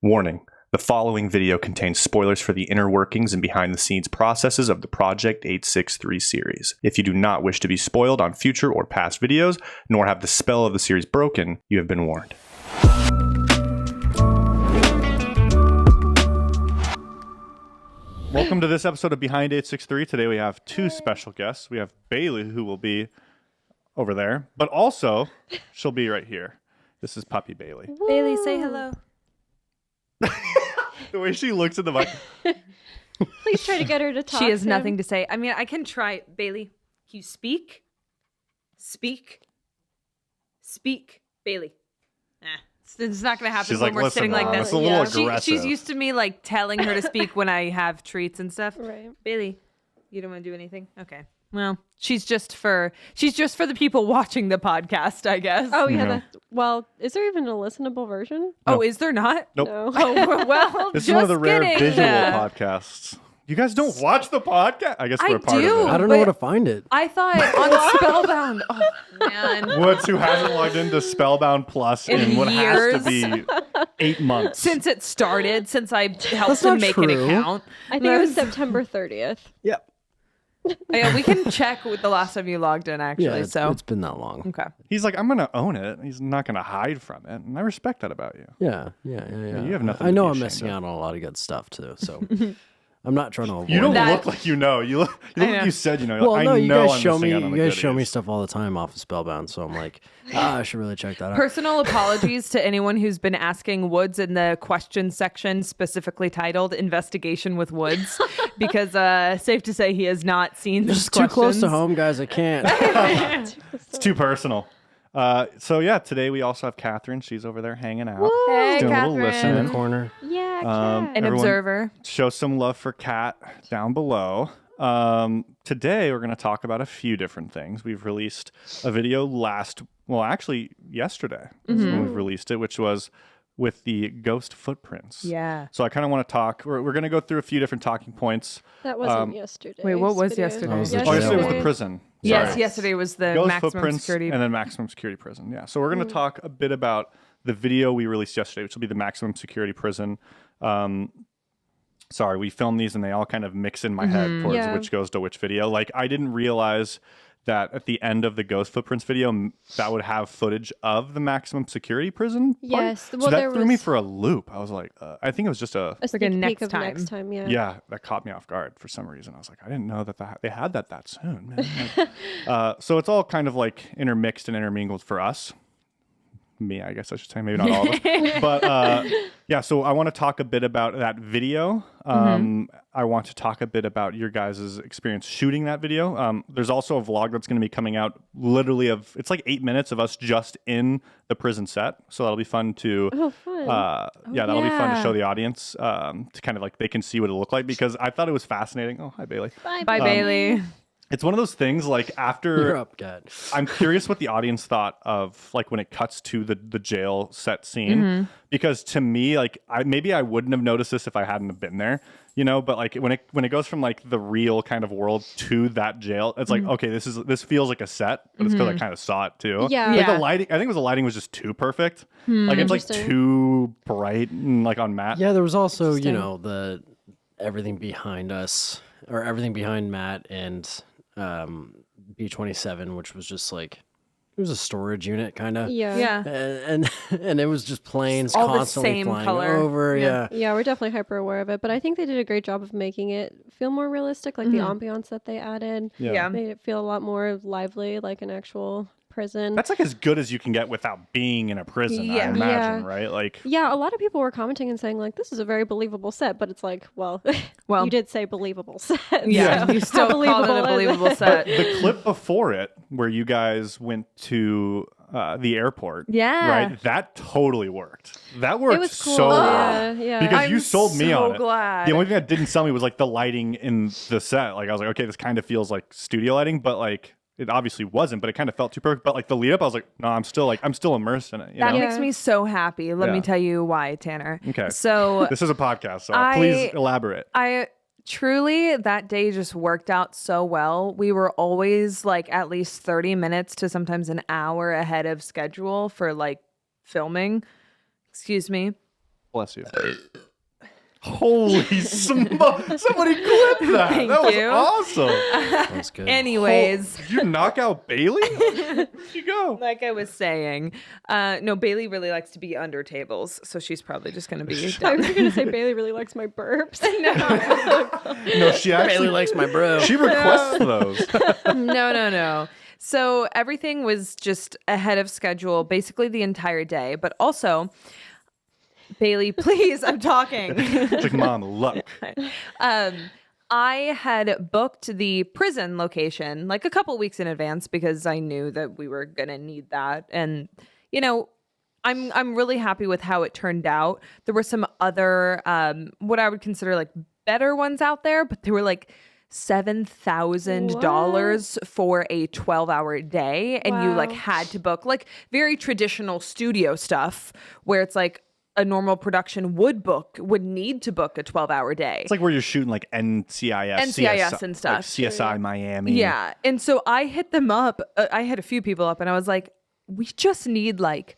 Warning. The following video contains spoilers for the inner workings and behind-the-scenes processes of the Project 863 series. If you do not wish to be spoiled on future or past videos, nor have the spell of the series broken, you have been warned. Welcome to this episode of Behind 863. Today we have two special guests. We have Bailey, who will be over there, but also she'll be right here. This is Puppy Bailey. Bailey, say hello. The way she looks at the mic. Please try to get her to talk. She has nothing to say. I mean, I can try. Bailey, can you speak? Speak. Bailey. It's not going to happen She's when like, we're sitting like this. It's a little aggressive. She's used to me like telling her to speak when I have treats and stuff. Right. Bailey, you don't want to do anything? Okay. Well, she's just for the people watching the podcast, I guess. Oh yeah. Well, is there even a listenable version? Oh, is there not? Nope. No. Oh, well, This is just one of the rare kidding. visual podcasts. You guys don't watch the podcast? I guess I we're part do. of I it. don't know where to find it. I thought on Spellbound. Oh, man. Woods, who hasn't logged into Spellbound Plus in what has to years. be 8 months. Since it started, since I helped That's him not make an true. account. I think it was September 30th. Yep. Yeah, we can check with the last time you logged in, actually. Yeah, so it's been that long. okay. He's like, I'm going to own it. He's not going to hide from it. And I respect that about you. Yeah. You have nothing I to know be I'm ashamed missing of. out on a lot of good stuff too. So I'm not trying to avoid. You don't That- look like you know. You look I like know. you said you know. You're Well, like, no, I you know guys I'm show me. missing out on the You guys show me goodies. stuff all the time off of Spellbound, so I'm like, I should really check that out. Personal apologies to anyone who's been asking Woods in the question section, specifically titled "Investigation with Woods," because safe to say he has not seen those It's too close to questions. home, guys. I can't. It's too personal. So yeah, today we also have Catherine. She's over there hanging out. Hey, Doing a little Catherine. listening. In the corner. Yeah. Um, An Everyone- observer. Show some love for Kat down below. Today we're going to talk about a few different things. We've released a video yesterday is when we've released it, which was with the ghost footprints. Yeah. So I kind of want to talk. We're going to go through a few different talking points. That wasn't yesterday. Wait, what was yesterday? That was the Oh, yesterday was the Jail. prison. Yes, Sorry. yesterday was the Ghost maximum footprints security. and then maximum security prison. Yeah. So we're going to talk a bit about the video we released yesterday, which will be the maximum security prison. Sorry, we filmed these and they all kind of mix in my head towards Yeah. which goes to which video. Like I didn't realize that at the end of the ghost footprints video that would have footage of the maximum security prison part. Yes, So well, that there threw me was- for a loop. I was like, I think it was just a A sneak next peek of time. next time. Yeah. yeah, that caught me off guard for some reason. I was like, I didn't know that they had that soon, man. Like, so it's all kind of like intermixed and intermingled for us. Me, I guess I should say, maybe not all of us. But yeah, so I want to talk a bit about that video. I want to talk a bit about your guys' experience shooting that video. There's also a vlog that's going to be coming out literally it's like 8 minutes of us just in the prison set. So that'll be fun to Oh, fun. that'll be fun to yeah. show the audience to kind of like they can see what it looked like because I thought it was fascinating. Oh, hi Bailey. Bye, Bailey. It's one of those things like You're after up, Kat. I'm curious what the audience thought of like when it cuts to the jail set scene because to me like maybe I wouldn't have noticed this if I hadn't have been there, you know, but like when it goes from like the real kind of world to that jail, it's like okay, this feels like a set, but it's because I kind of saw it too. Yeah. Like Yeah. the lighting, I think it was the lighting was just too perfect. Like it's like Interesting. too bright and like on Matt. Yeah, there was also Interesting. the everything behind us or everything behind Matt and B27, which was just like it was a storage unit kind of. Yeah. Yeah. And it was just planes All the constantly same flying color. over. Yeah. Yeah. Yeah, we're definitely hyper aware of it, but I think they did a great job of making it feel more realistic, like the ambiance that they added. Yeah. Made it feel a lot more lively, like an actual prison. That's like as good as you can get without being in a prison, I Yeah. imagine, Yeah. right? Like Yeah, a lot of people were commenting and saying like, "This is a very believable set," but it's like, well, Well, you did say believable set. Yeah, so you how still called it a is believable set. the clip before it where you guys went to the airport, Yeah. right? That totally worked. That worked It was cool. so well. Yeah, yeah. Because you I'm sold me so on it. glad. The only thing that didn't sell me was like the lighting in the set. Like I was like, okay, this kind of feels like studio lighting, but like it obviously wasn't, but it kind of felt too perfect. But like the lead up, I was like, no, I'm still immersed in it. You That know? makes me so happy. Let me Yeah. tell you why, Tanner. Okay. So This is a podcast, so I- please elaborate. I truly, that day just worked out so well. We were always like at least 30 minutes to sometimes an hour ahead of schedule for like filming. Excuse me. Bless you. Holy smoke! Somebody clipped that. Thank That was you. awesome. That was good. Anyways, Did you knock out Bailey? Where'd you go? like I was saying, no, Bailey really likes to be under tables, so she's probably just going to be I down. was going to say Bailey really likes my burps. No, she Bailey actually likes my bro. she requests those. No. So everything was just ahead of schedule basically the entire day, but also, Bailey, please, I'm talking. It's like, Mom, look. I had booked the prison location like a couple weeks in advance because I knew that we were gonna need that. And you know, I'm really happy with how it turned out. There were some other what I would consider like better ones out there, but they were like $7,000 for a 12-hour day, and you like Wow. had to book like very traditional studio stuff where it's like a normal production would need to book a 12-hour day. It's like where you're shooting like NCIS, NCIS and stuff. like CSI Miami. Yeah. And so I hit them up. I had a few people up and I was like, we just need like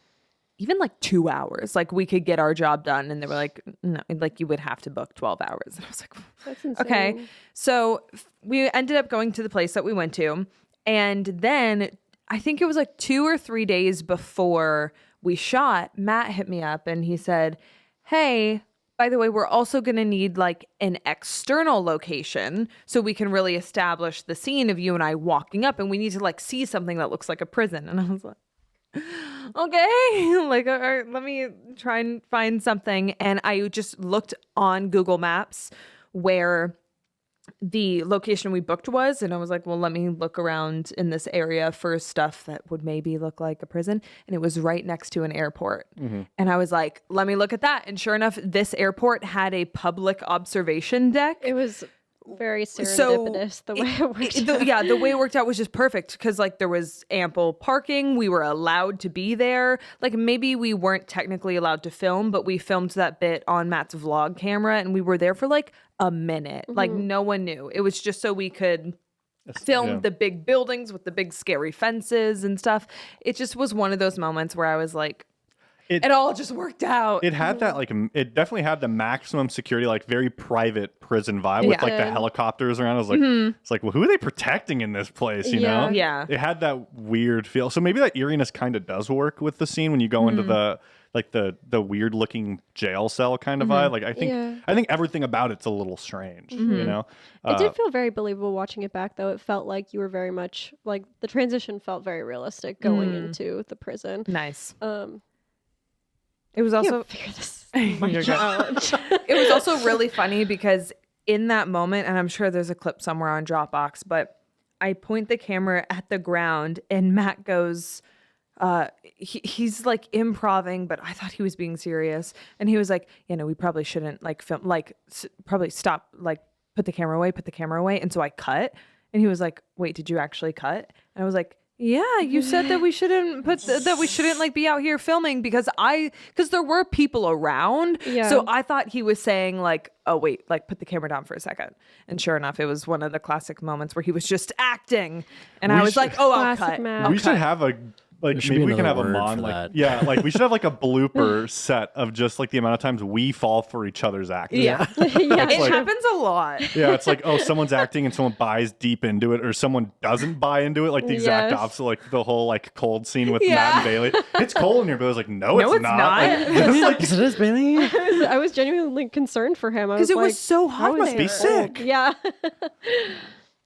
even like 2 hours. Like we could get our job done. And they were like, no, like you would have to book 12 hours. And I was like, That's insane. okay. So we ended up going to the place that we went to. And then I think it was like 2 or 3 days before we shot, Matt hit me up and he said, hey, by the way, we're also going to need like an external location so we can really establish the scene of you and I walking up, and we need to like see something that looks like a prison. And I was like, okay, like, all right, let me try and find something. And I just looked on Google Maps where the location we booked was, and I was like, well, let me look around in this area for stuff that would maybe look like a prison. And it was right next to an airport. And I was like, let me look at that. And sure enough, this airport had a public observation deck. It was very serendipitous the way it worked out. The way it worked out was just perfect because like there was ample parking. We were allowed to be there. Like maybe we weren't technically allowed to film, but we filmed that bit on Matt's vlog camera and we were there for like a minute. Like no one knew. It was just so we could film the big buildings with the big scary fences and stuff. It just was one of those moments where I was like, it all just worked out. It had that like it definitely had the maximum security, like very private prison vibe with like the Yeah. helicopters around. I was like, it's like, well, who are they protecting in this place? You know? Yeah. It had that weird feel. So maybe that eeriness kind of does work with the scene when you go into the like the weird looking jail cell kind of vibe. Like I think everything about it's a little strange. You know? It did feel very believable watching it back, though. It felt like you were very much like the transition felt very realistic going into the prison. Nice. It was also figure this You're challenge. it was also really funny because in that moment, and I'm sure there's a clip somewhere on Dropbox, but I point the camera at the ground and Matt goes, he's like improving, but I thought he was being serious. And he was like, you know, we probably shouldn't like film, like probably stop, like put the camera away. And so I cut and he was like, wait, did you actually cut? And I was like, yeah, you said that we shouldn't that we shouldn't like be out here filming because there were people around. Yeah. So I thought he was saying like, oh wait, like put the camera down for a second. And sure enough, it was one of the classic moments where he was just acting. And I was like, oh, I'll Classic cut. Matt. I'll We should cut. have a like There should maybe be we can have a another word mon for like that. yeah, like we should have like a blooper set of just like the amount of times we fall for each other's acting. Yeah. Yeah. It like- happens a lot. Yeah, it's like, oh, someone's acting and someone buys deep into it, or someone doesn't buy into it, like the exact Yes. opposite, like the whole like cold scene with Yeah. Matt and Bailey. It's cold in here, but I was like, no, No, it's it's not. not. Like, it's like, Yes, it is, Bailey. I was genuinely concerned for him. Because it was like, so hot. how must be there. sick. Yeah.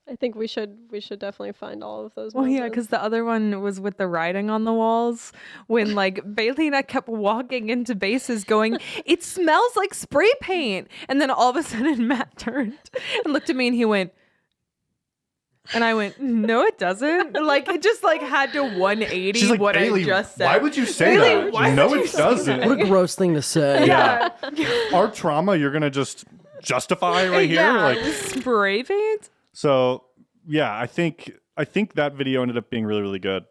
I think we should definitely find all of those. Well, yeah, moments. because the other one was with the writing on the walls when like Bailey and I kept walking into bases going, it smells like spray paint. And then all of a sudden Matt turned and looked at me and he went, and I went, no, it doesn't. Like it just like had to 180 she's like, what Bailey, I just said. why would you say Bailey, that? why No, would you it say doesn't. that? What a gross thing to say. Yeah. Our trauma, you're gonna just justify right here. Yeah, Like, spray paint? so yeah, I think that video ended up being really, really good.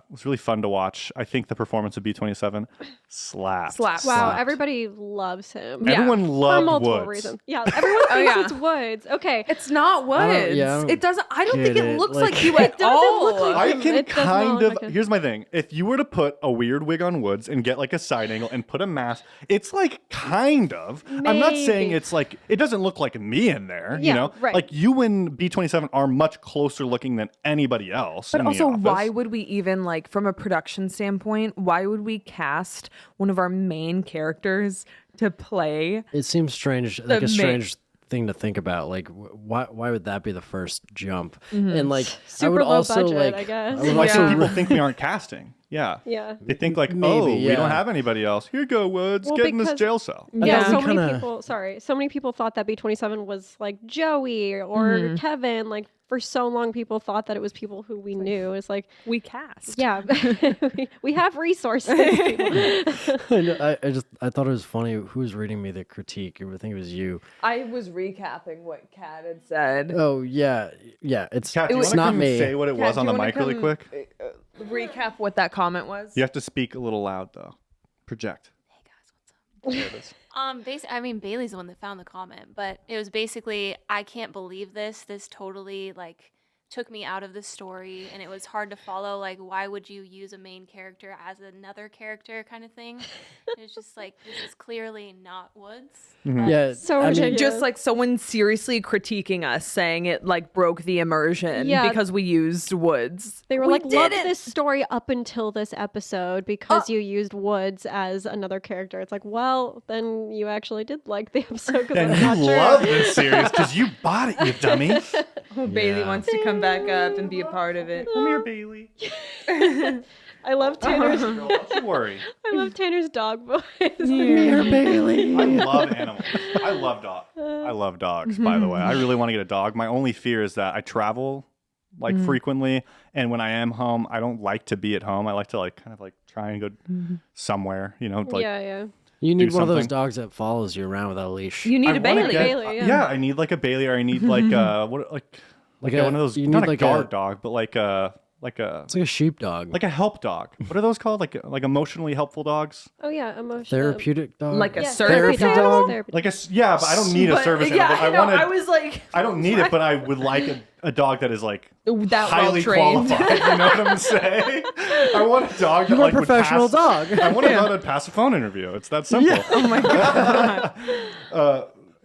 was really fun to watch. I think the performance of B27 slapped. Slaps. Wow, Slapped. everybody loves him. Yeah. Everyone For loved multiple Woods. reasons. Yeah, everyone thinks yeah. it's Woods. Okay. It's not Woods. I don't It doesn't. I don't think get it it. looks Like- like you It at doesn't all. look like I him. can It does not kind look of. like him. Here's my thing. If you were to put a weird wig on Woods and get like a side angle and put a mask, it's like kind of. I'm not saying Maybe. it's like it doesn't look like me in there. You Yeah, know, right. like you and B27 are much closer looking than anybody else. But in also, the why office. would we even like, from a production standpoint, why would we cast one of our main characters to play? It seems strange, like The a strange thing to think about. Like, why would that be the first jump? And like, I Super would low also budget, like, I guess. would Like some Yeah. people think we aren't casting. Yeah. Yeah. They think like, Maybe, oh, we yeah. don't have anybody else. Here you go, Woods. Well, Get in this because- jail cell. Yeah, Yeah. so we many kinda- people. Sorry, so many people thought that B27 was like Joey or Kevin. Like for so long, people thought that it was people who we knew. It's like, We cast. yeah, we have resources. people. I thought it was funny. Who was reading me the critique? I think it was you. I was recapping what Kat had said. Oh yeah, yeah. It's Kat, do you it's wanna not come me. say what it Kat, was do on you the wanna mic really come, quick? Recap what that comment was. You have to speak a little loud though. Project. I mean, Bailey's the one that found the comment, but it was basically, I can't believe this. This totally like took me out of the story, and it was hard to follow. Like, why would you use a main character as another character, kind of thing? It was just like, this is clearly not Woods. Yeah, So I mean, ridiculous. Just like someone seriously critiquing us, saying it like broke the immersion Yeah. because we used Woods. They were We like, love did it. this story up until this episode because you used Woods as another character. It's like, well, then you actually did like the episode because And I'm you not sure. love this series because you bought it, you dummy. Oh, Bailey Yeah. wants to come back up and be a part of it. Come here, Bailey. I love Tanner's. Girl, don't you worry. I love Tanner's dog voice. Bailey. I love animals. I love dogs. I love dogs, by the way. I really want to get a dog. My only fear is that I travel like frequently, and when I am home, I don't like to be at home. I like to like kind of like try and go somewhere, you know, like yeah. You need do one of those something. dogs that follows you around without a leash. You need I a wanna Bailey. get- Bailey, yeah. yeah, I need like a Bailey, or I need like what like a- one of those, you not need a like guard a- dog, but like a It's like a sheepdog. like a help dog. What are those called? Like emotionally helpful dogs? Oh yeah, emotional. therapeutic dog. Like a Yeah, service therapy dog? Therapy. Like yeah, but I don't need a service yeah, animal. I know. want I was like, I don't need it, but I would like a dog that is like that highly well-trained. qualified. You know what I'm saying? I want a dog that You're a like would professional pass, dog. I want a dog that pass a phone interview. It's that simple. Oh my god.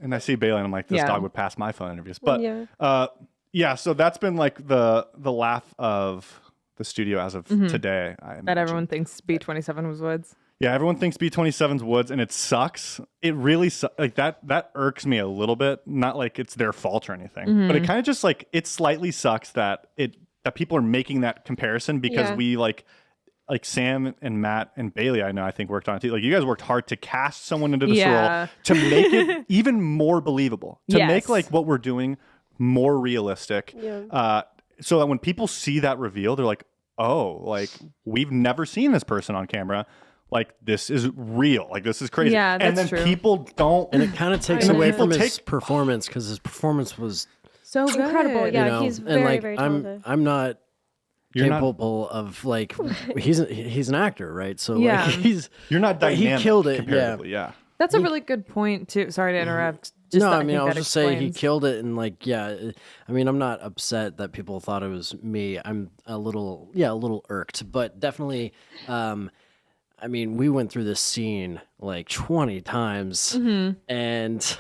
And I see Bailey, and I'm like, this Yeah. dog would pass my phone interviews. But Yeah. yeah, so that's been like the laugh of the studio as of today. I That imagine. everyone thinks B27 was Woods. Yeah, everyone thinks B27's Woods, and it sucks. It really like that irks me a little bit. Not like it's their fault or anything, but it kind of just like it slightly sucks that people are making that comparison because Yeah. we like Sam and Matt and Bailey. I think worked on it too. Like you guys worked hard to cast someone into this Yeah. role to make it even more believable, to make Yes. like what we're doing more realistic. Yeah. So that when people see that reveal, they're like, oh, like we've never seen this person on camera. Like this is real. Like this is crazy. Yeah, and then that's true. people don't. and it kind of takes And away people from his take- performance because his performance was, So good. Incredible, you yeah. know, he's and very, like very I'm talented. not You're not- capable of like he's an actor, right? So Yeah. like he's You're not but dynamic. he killed it. Yeah. Comparatively, yeah. That's a really good point too. Sorry to interrupt. Just No, that I mean, think I was that just saying he explains- killed it, and like, yeah, I mean, I'm not upset that people thought it was me. I'm a little irked, but definitely, I mean, we went through this scene like 20 times, Mm-hmm. and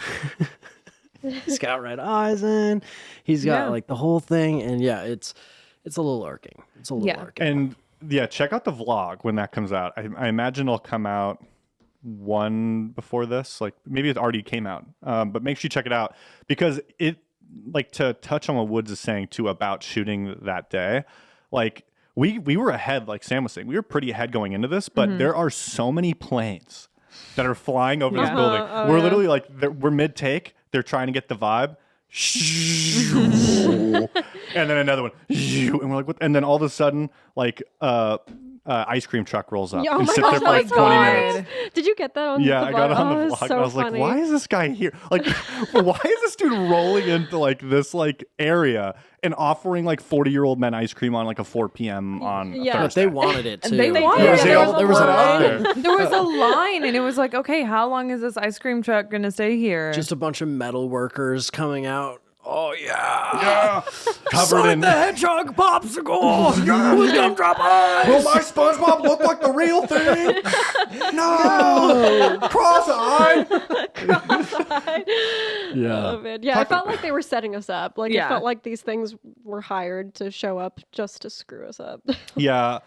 he's got red eyes, and he's got Yeah. like the whole thing, and yeah, it's a little irking. It's a little Yeah. irking. And yeah, check out the vlog when that comes out. I imagine it'll come out one before this. Like maybe it already came out. But make sure you check it out because it like to touch on what Woods is saying too about shooting that day. Like we were ahead, like Sam was saying. We were pretty ahead going into this, but there are so many planes that are flying over this Yeah. building. Oh, We're yeah. literally like we're mid take. They're trying to get the vibe. And then another one. And we're like, what? And then all of a sudden, like, I ice cream truck rolls up Yeah, oh and my sits gosh, there for my like that's 20 God. minutes. Did you get that on Yeah, the I got it on the Oh, vlog. so I was funny. like, why is this guy here? Like, why is this dude rolling into like this like area and offering like 40-year-old men ice cream on like a 4 p.m. on a Yeah. But Thursday? they wanted it too. They wanted Yeah, it. they all- there was a line. line. There was a line, and it was like, okay, how long is this ice cream truck gonna stay here? Just a bunch of metal workers coming out. Oh yeah. Yeah, covered in. the Hedgehog popsicle. Who's gumdrop eyes? Will my SpongeBob look like the real thing? No, cross-eyed. Yeah. Oh, man. Yeah, I felt like they were setting us up. Like, Yeah. it felt like these things were hired to show up just to screw us up. Yeah,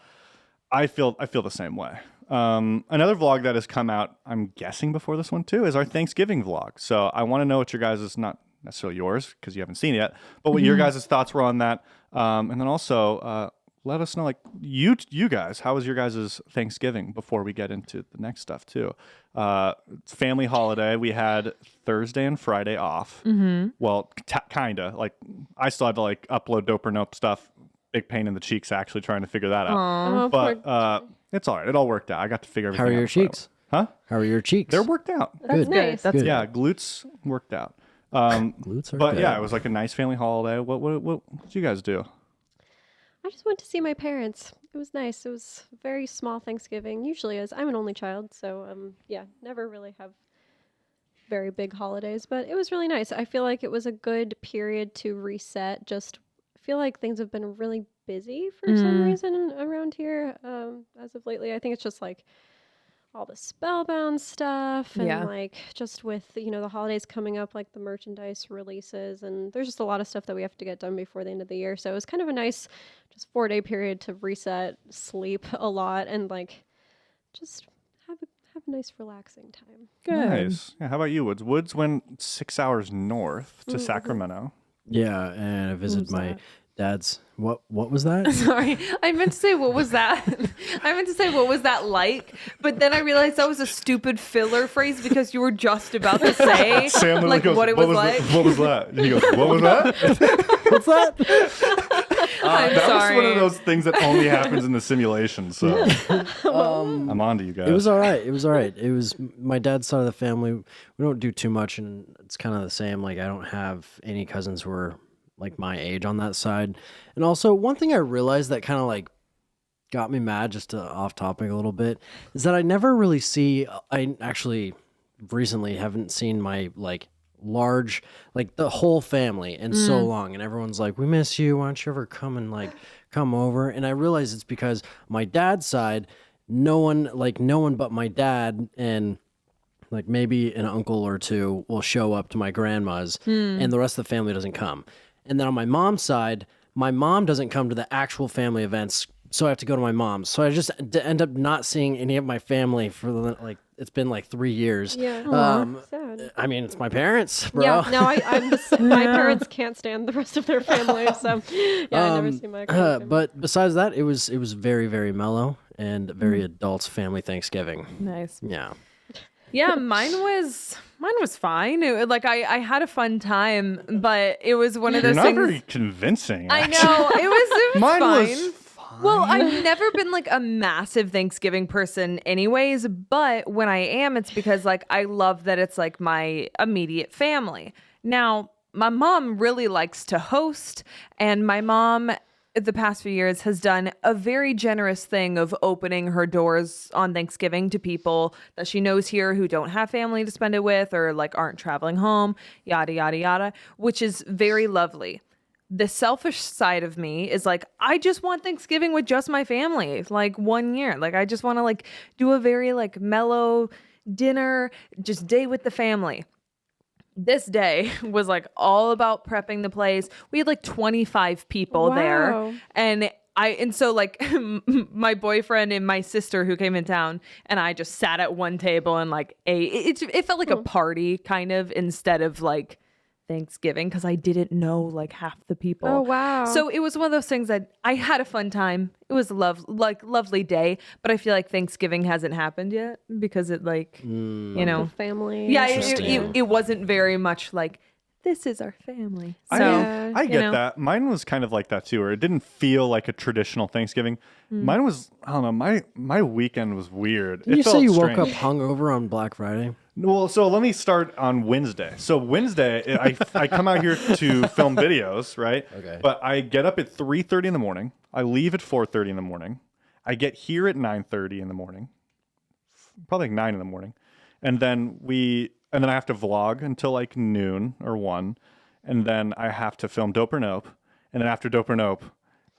I feel the same way. Another vlog that has come out, I'm guessing before this one too, is our Thanksgiving vlog. So I want to know what your guys' is not necessarily yours because you haven't seen it yet, but what your guys' thoughts were on that. And then also let us know, like you guys, how was your guys' Thanksgiving before we get into the next stuff too. It's family holiday. We had Thursday and Friday off. Well, kinda. Like I still had to like upload Dope or Nope stuff. Big pain in the cheeks actually trying to figure that out. Oh, But poor- it's all right. It all worked out. I got to figure everything How are out. your before I- cheeks? Huh? How are your cheeks? They're worked out. that's good. nice. That's Good. Yeah, glutes worked out. Glutes are But good. yeah, it was like a nice family holiday. What did you guys do? I just went to see my parents. It was nice. It was a very small Thanksgiving. Usually is. I'm an only child, so yeah, never really have very big holidays, but it was really nice. I feel like it was a good period to reset. Just feel like things have been really busy for some reason around here as of lately. I think it's just like all the Spellbound stuff and Yeah. like just with the holidays coming up, like the merchandise releases, and there's just a lot of stuff that we have to get done before the end of the year. So it was kind of a nice just 4-day period to reset, sleep a lot, and like just have a nice relaxing time. Nice. Yeah, how about you, Woods? Woods went 6 hours north to Sacramento. Yeah, and I visited was my that? dad's. What was that? Sorry, I meant to say what was that? I meant to say what was that like, but then I realized that was a stupid filler phrase because you were just about to say Sam literally like goes, what it was like. What was that? And he goes, what was that? What's that? I'm That sorry. was one of those things that only happens in the simulation. So I'm on to you guys. It was all right. It was all right. It was my dad's side of the family. We don't do too much, and it's kind of the same. Like I don't have any cousins who are like my age on that side. And also, one thing I realized that kind of like got me mad, just to off topic a little bit, is that I never really see. I actually recently haven't seen my like large, like the whole family in so long, and everyone's like, "We miss you. Why don't you ever come and like come over?" And I realize it's because my dad's side, no one but my dad and like maybe an uncle or two will show up to my grandma's, and the rest of the family doesn't come. And then on my mom's side, my mom doesn't come to the actual family events, so I have to go to my mom's. So I just end up not seeing any of my family for like it's been like 3 years. Yeah. Sad. I mean, it's my parents, bro. Yeah, no, my parents can't stand the rest of their family, so yeah, I never see my family. But besides that, it was very, very mellow and very adult family Thanksgiving. Nice. Yeah. Yeah, mine was fine. Like I had a fun time, but it was one of You're those not things. very convincing. I actually. know it was Mine fine. was fine. Well, I've never been like a massive Thanksgiving person anyways, but when I am, it's because like I love that it's like my immediate family. Now, my mom really likes to host, and my mom the past few years has done a very generous thing of opening her doors on Thanksgiving to people that she knows here who don't have family to spend it with or like aren't traveling home, yada, yada, yada, which is very lovely. The selfish side of me is like, I just want Thanksgiving with just my family, like 1 year. Like, I just want to like do a very like mellow dinner, just day with the family. This day was like all about prepping the place. We had like 25 people Wow. there. And so like my boyfriend and my sister who came in town and I just sat at one table and like ate. It felt like a party kind of instead of like Thanksgiving because I didn't know like half the people. Oh, wow. So it was one of those things that I had a fun time. It was lovely day, but I feel like Thanksgiving hasn't happened yet because it like you know family. yeah stuff. it wasn't very much like this is our family. I, So, I you get know. that. Mine was kind of like that too, where it didn't feel like a traditional Thanksgiving. Mine was, I don't know, my weekend was weird. Did you say felt you woke up strange. hungover on Black Friday? Well, so let me start on Wednesday. So Wednesday, I come out here to film videos, right? Okay. But I get up at 3:30 in the morning. I leave at 4:30 in the morning. I get here at 9:30 in the morning, probably like 9 in the morning, and then I have to vlog until like noon or 1, and then I have to film Dope or Nope, and then after Dope or Nope,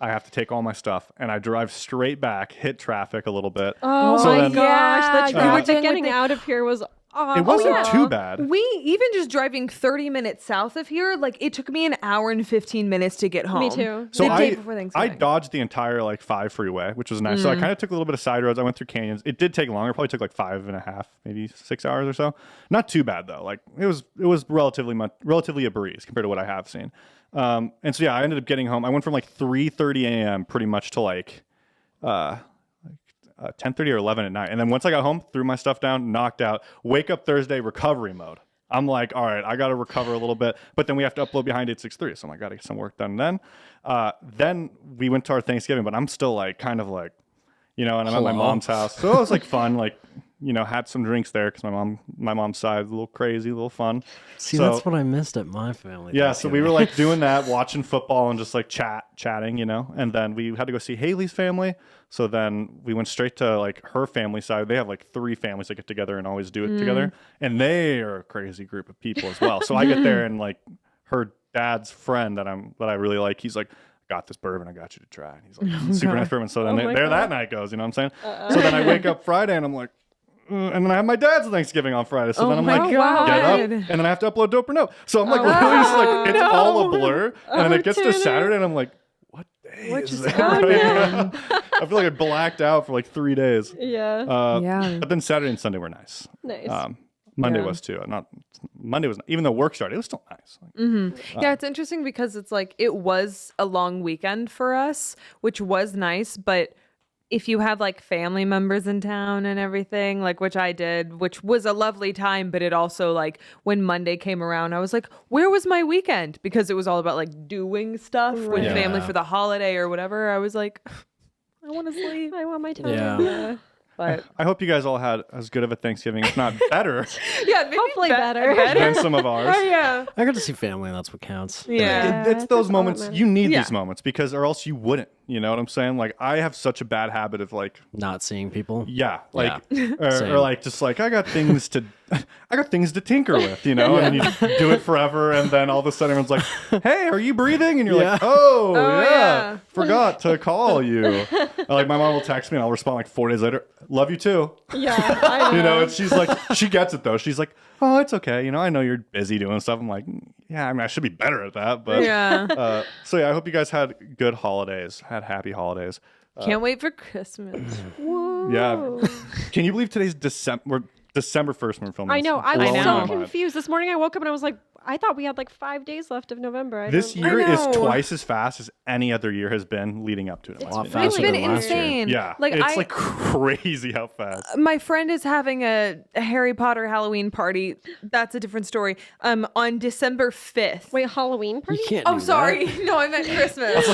I have to take all my stuff and I drive straight back, hit traffic a little bit. Oh So my then- gosh, the Yeah, you were traffic dealing with getting the- out of here was awful. It wasn't too bad. We even just driving 30 minutes south of here, like it took me an hour and 15 minutes to get home. Me too. So The I, day before I Thanksgiving. dodged the entire like 5 freeway, which was nice. So I kind of took a little bit of side roads. I went through canyons. It did take longer. Probably took like 5.5, maybe 6 hours or so. Not too bad though. Like it was relatively a breeze compared to what I have seen. And so yeah, I ended up getting home. I went from like 3:30 a.m. pretty much to like 10:30 or 11 at night. And then once I got home, threw my stuff down, knocked out. Wake up Thursday, recovery mode. I'm like, all right, I got to recover a little bit. But then we have to upload behind 863. So I'm like, got to get some work done then. Then we went to our Thanksgiving, but I'm still like, kind of like, and I'm at my Hello? mom's house. So it was like fun, like, had some drinks there because my mom's side, a little crazy, a little fun. See, So- that's what I missed at my family. yeah, so we were Thanksgiving. like doing that, watching football and just like chatting, and then we had to go see Haley's family. So then we went straight to like her family side. They have like 3 families that get together and always do it together, and they are a crazy group of people as well. So I get there and like her dad's friend that I really like, he's like, got this bourbon, I got you to try. And he's like, super nice bourbon. So then Oh my there that God. night goes, you know what I'm saying? So then I wake up Friday and I'm like, and then I have my dad's Thanksgiving on Friday. So then I'm my like, God. get up, and then I have to upload Dope or No. So I'm like, really just like, it's all a blur. And then it gets to Tanner. Saturday, and I'm like, what day What is just it? happened? I feel like I blacked out for like 3 days. Yeah. Yeah. But then Saturday and Sunday were nice. Nice. Monday Yeah. was too. Monday was, even though work started, it was still nice. Like, Yeah, it's interesting because it's like it was a long weekend for us, which was nice, but if you have like family members in town and everything, like which I did, which was a lovely time, but it also like when Monday came around, I was like, where was my weekend? Because it was all about like doing stuff with Yeah. family for the holiday or whatever. I was like, I want to sleep. I want my time. Yeah. But I hope you guys all had as good of a Thanksgiving, if not better, yeah, maybe Hopefully better. than some of ours. Oh, yeah. I got to see family, and that's what counts. Yeah. It's those moments element. you need Yeah. these moments because or else you wouldn't. You know what I'm saying? Like I have such a bad habit of like Not seeing people. yeah, like Same. or like just like I got things to tinker with, and then you do it forever, and then all of a sudden everyone's like, "Hey, are you breathing?" And you're like, Yeah. "Oh, Oh, yeah, yeah. forgot to call you." Like my mom will text me, and I'll respond like 4 days later, "Love you too." Yeah. I know. And she's like, she gets it though. She's like, "Oh, it's okay. I know you're busy doing stuff." I'm like, "Yeah, I mean, I should be better at that." But Yeah. so yeah, I hope you guys had good holidays, had happy holidays. Can't wait for Christmas. Yeah. Can you believe today's December 1st when we're filming? I this? know. I Blowing was know. so my mind. confused. This morning I woke up and I was like, I thought we had like 5 days left of November. This don't- year is know. twice as fast as any other year has been leading up to it. in my lot opinion. It's faster been than last year. insane. Yeah, Like it's I, like crazy how fast. my friend is having a Harry Potter Halloween party. That's a different story. On December 5th. Wait, Halloween party? You can't. Oh, do that. sorry. No, I meant Christmas.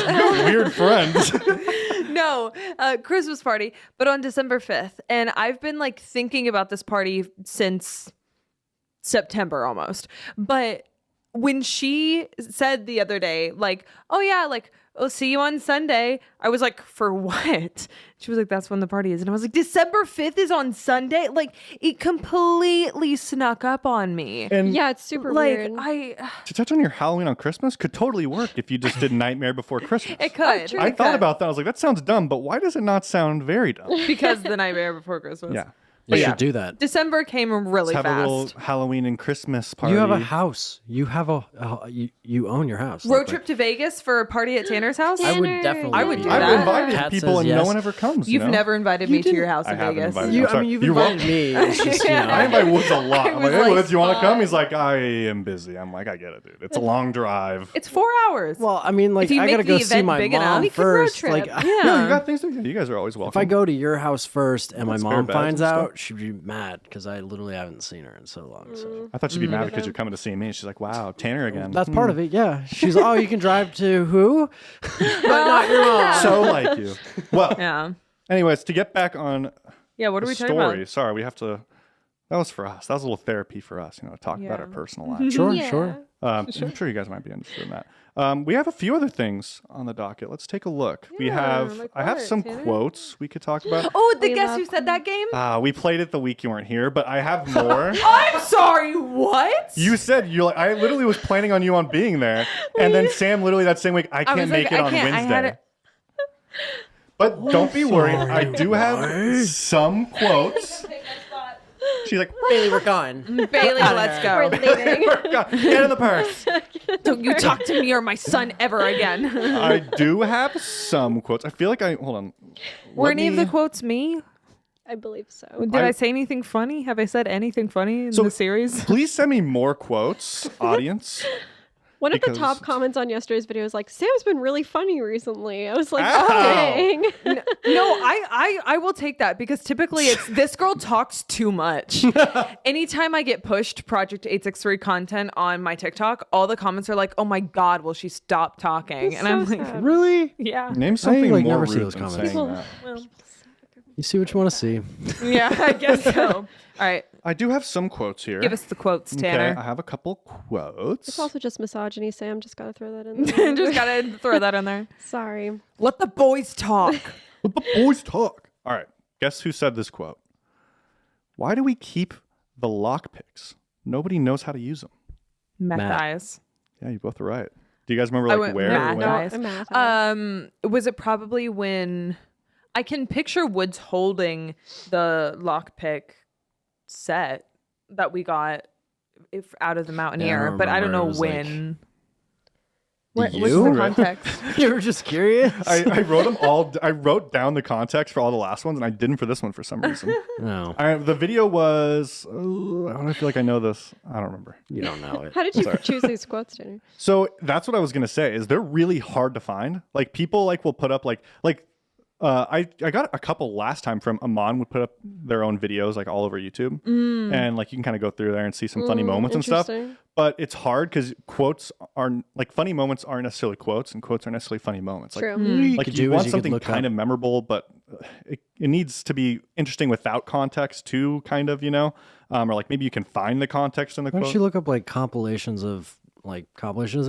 Weird friends. No, Christmas party, but on December 5th. And I've been like thinking about this party since September almost. But when she said the other day, like, oh yeah, like, I'll see you on Sunday, I was like, for what? She was like, that's when the party is. And I was like, December 5th is on Sunday? Like, it completely snuck up on me. And Yeah, it's super Like, weird. to touch on your Halloween on Christmas could totally work if you just did Nightmare Before Christmas. It could. true. I It thought could. about that. I was like, that sounds dumb, but why does it not sound very dumb? because the Nightmare Before Christmas. Yeah. You Yeah. should do that. December came really Let's have fast. a little Halloween and Christmas party. You have a house. You have you own your house. Road Like, trip to Vegas for a party at Tanner's house? I would Tanner, definitely. I would be do I've that. down. invited Kat people says and yes. no one ever comes. You've never. never invited me to your house I in haven't Vegas. invited You, I'm I sorry. mean, you've You're invited me. It's just, you know. I invite Woods a lot. I I'm was like, hey, like, Woods, you want to come? He's like, I am busy. I'm like, I get it, dude. It's a long drive. It's 4 hours. Well, I mean, like, If you I make gotta go the see event my big enough, mom we can road first. trip. Like, yeah. Yeah, you got things to do. You guys are always welcome. if I go to your house first and my Got spare mom beds finds and stuff? out, she'd be mad because I literally haven't seen her in so long. So I thought she'd be mad because you're coming to see me. She's like, wow, Tanner again. that's part of it. Yeah, she's oh, you can drive to who? But not your mom. So like you. Well, Yeah. anyways, to get back on Yeah. What are the we talking story. about? Sorry, we have to. That was for us. That was a little therapy for us, to talk about our personal lives. Sure, Yeah. sure. I'm sure you guys might be interested in that. We have a few other things on the docket. Let's take a look. We have. like I have what, some Tanner? quotes we could talk about. Oh, the We Guess love Who Said That game? We played it the week you weren't here, but I have more. I'm sorry. What? You said you're like I literally was planning on you on being there, and then Sam literally that same week I can't was make like, it I on can't. I had Wednesday. it- But don't be worried. I do have some quotes. She's like, Bailey, we're gone. Bailey, let's We're go. leaving. God, get in the purse. Don't you talk to me or my son ever again. I do have some quotes. I feel like hold on. Were Let any of the me- quotes me? I believe so. Did I say anything funny? Have I said anything funny in So- the series? Please send me more quotes, audience. One of the Because- top comments on yesterday's video was like, Sam's been really funny recently. I was like, Ow. dang. No, I will take that because typically it's this girl talks too much. Anytime I get pushed Project 863 content on my TikTok, all the comments are like, "Oh my god, will she stop talking?" And I'm so like, sad. Really? "Yeah, Name something like, more never rude see those than comments. saying People- that. You see what you want to see. yeah, I guess so." All right, I do have some quotes here. give us the quotes, Okay, I Tanner. have a couple quotes. It's also just misogyny, Sam. Just gotta throw that in there. Just gotta throw that in there. Sorry. Let the boys talk. Let the boys talk. All right. Guess who said this quote? Why do we keep the lockpicks? Nobody knows how to use them. Meth Matt. eyes. Yeah, you both are right. Do you guys remember I like went where? Matt or when? No, eyes. I'm mad. Was it probably when I can picture Woods holding the lockpick set that we got out of the Mountaineer, but I don't remember. know It was like- when. What's You? the context? You were just curious? I wrote them all. I wrote down the context for all the last ones, and I didn't for this one for some reason. No, The video was. I feel like I know this. I don't remember. you don't know it. How did you choose these quotes, Tanner? So that's what I was gonna say. Is they're really hard to find. Like people will put up like. I got a couple last time from Amon would put up their own videos like all over YouTube, and like you can kind of go through there and see some funny moments and stuff. Interesting. But it's hard because quotes are like funny moments aren't necessarily quotes, and quotes aren't necessarily funny moments. Like, True. like could you do is want you could something look kind up- of memorable, but it needs to be interesting without context too, kind of, or like maybe you can find the context in the Why quote. don't you look up like compilations of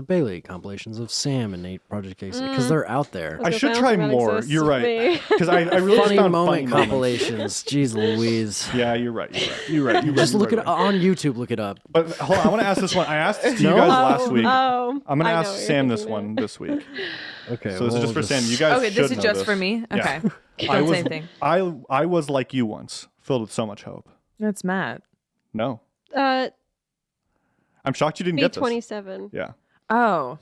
Bailey, compilations of Sam and Nate Project Casey because they're out there. I Those should sounds try that more. exist You're with right. me. Because I really just Funny found moment funny moments. compilations. Jeez Louise. Yeah, you're right. You're right. Just look at it on YouTube. Look it up. But hold on, I want to ask this one. I asked this to you No? guys last week. Oh, I'm gonna I know ask what you're Sam this thinking one this week. Okay. So this is just for Sam. You guys Okay, should this is know just this. for me. Yeah. Okay, I don't was say anything. I was like you once, filled with so much hope. That's Matt. No, about. I'm shocked you didn't get this. B27. Yeah. Oh,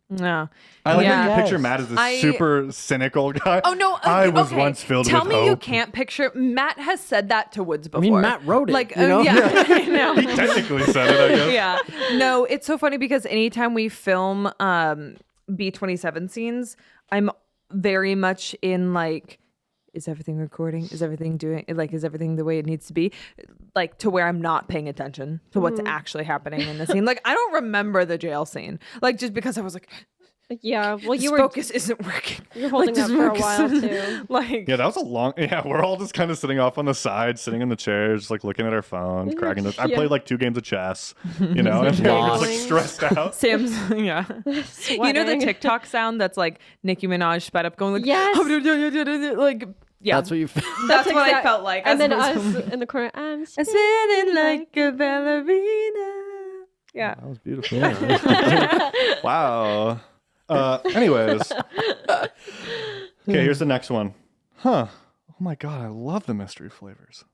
no. I like Yeah. how you picture Yes. Matt as this I- super cynical guy. Oh no! I was okay. once filled Tell with me hope. you can't picture. Matt has said that to Woods before. mean, Matt wrote it, Like, you know? yeah, I know. He technically said it, I guess. Yeah. No, it's so funny because anytime we film B27 scenes, I'm very much in like, is everything recording? Is everything is everything the way it needs to be? Like to where I'm not paying attention to what's actually happening in the scene. Like I don't remember the jail scene. Like just because I was like, Yeah. Well, this you were focus isn't working. you're holding Like, up this for a focus- while too. Like Yeah, that was a long. Yeah, we're all just kind of sitting off on the side, sitting in the chairs, like looking at our phones, cracking. I Yeah. played like 2 games of chess, and we're just like Lost. stressed out. Sam's, yeah. You know the Sweating. TikTok sound that's like Nicki Minaj sped up going like, Yes. like, yeah. That's what you. That's what I exact- felt like. And then I was- us in the corner. I'm spinning like a ballerina. Yeah. That was beautiful. Yeah. Wow. Anyways. Okay, here's the next one. Huh. Oh my god, I love the mystery flavors.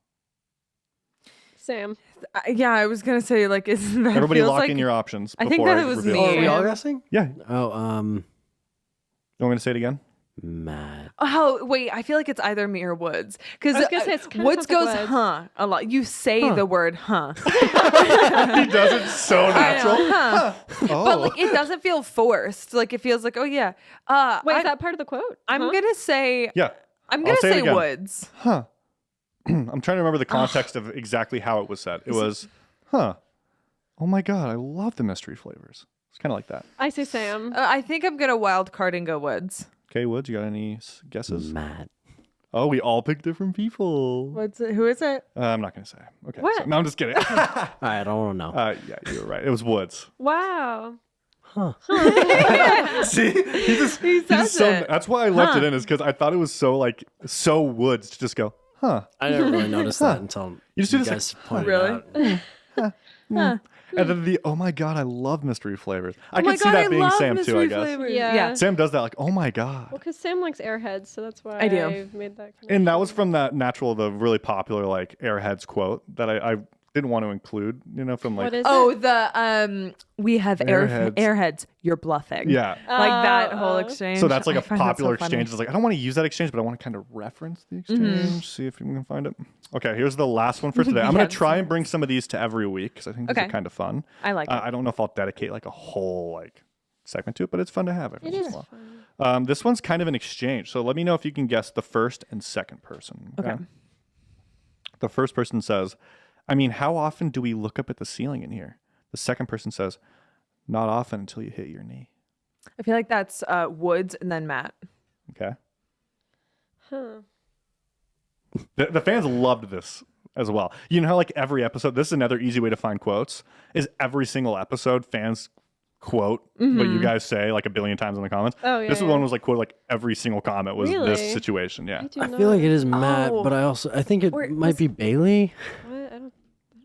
Sam. Yeah, I was gonna say like, isn't that Everybody feels lock like, in your options. I think before that it was reveal. me. Oh, are we all guessing? Yeah. Oh, You want me to say it again? Matt. Oh wait, I feel like it's either me or Woods because I was gonna say, it's kinda Woods sounds goes like Woods. huh a lot. You say the word huh. He does it so I know, natural. huh. Oh. But like it doesn't feel forced. Like it feels like, oh yeah. Wait, I, is that part of the quote? I'm Huh? gonna say yeah. I'm I'll gonna say it say again. Woods. Huh. I'm trying to remember the context of exactly how it was said. It was, huh, oh my God, I love the mystery flavors. It's kind of like that. I say Sam. I think I'm gonna wild card and go Woods. Okay, Woods, you got any guesses? Matt. Oh, we all picked different people. What's it? Who is it? I'm not going to say. Okay. What? so- no, I'm just kidding. I don't want to know. Yeah, you were right. It was Woods. Wow. See? He says just so, it. that's why I left it in, is because I thought it was so Woods to just go, huh. I didn't really notice that until You just you do this guys like, pointed Really? out. And then oh my God, I love mystery flavors. I Oh my can see God, that I being love Sam too, I mystery guess. flavors. Yeah. Sam does that like, oh my God. Well, because Sam likes Airheads, so that's why I do. I've made that connection. And that was from the really popular like Airheads quote that I didn't want to include, from like, What is Oh, it? the we have Airheads. airheads. You're bluffing. yeah. Like that Oh, whole oh. exchange. So that's like I a find that so popular funny. exchange. It's like, I don't want to use that exchange, but I want to kind of reference the exchange, see if you can find it. Okay, here's the last one for today. I'm going Yes. to try and bring some of these to every week because I think these are Okay. kind of fun. I like it. I don't know if I'll dedicate like a whole like segment to it, but it's fun to have every It once in is a while. fun. This one's kind of an exchange. So let me know if you can guess the first and second person. Okay. The first person says, I mean, how often do we look up at the ceiling in here? The second person says, not often until you hit your knee. I feel like that's Woods and then Matt. Okay. Huh. The fans loved this as well. You know how like every episode, this is another easy way to find quotes, is every single episode fans quote what you guys say like a billion times in the comments. Oh, yeah, This yeah. one was like quoted like every single comment was Really? this situation. Yeah. I do I not. feel like it is Matt, Oh. but I think it Or might was- be Bailey. What? I don't.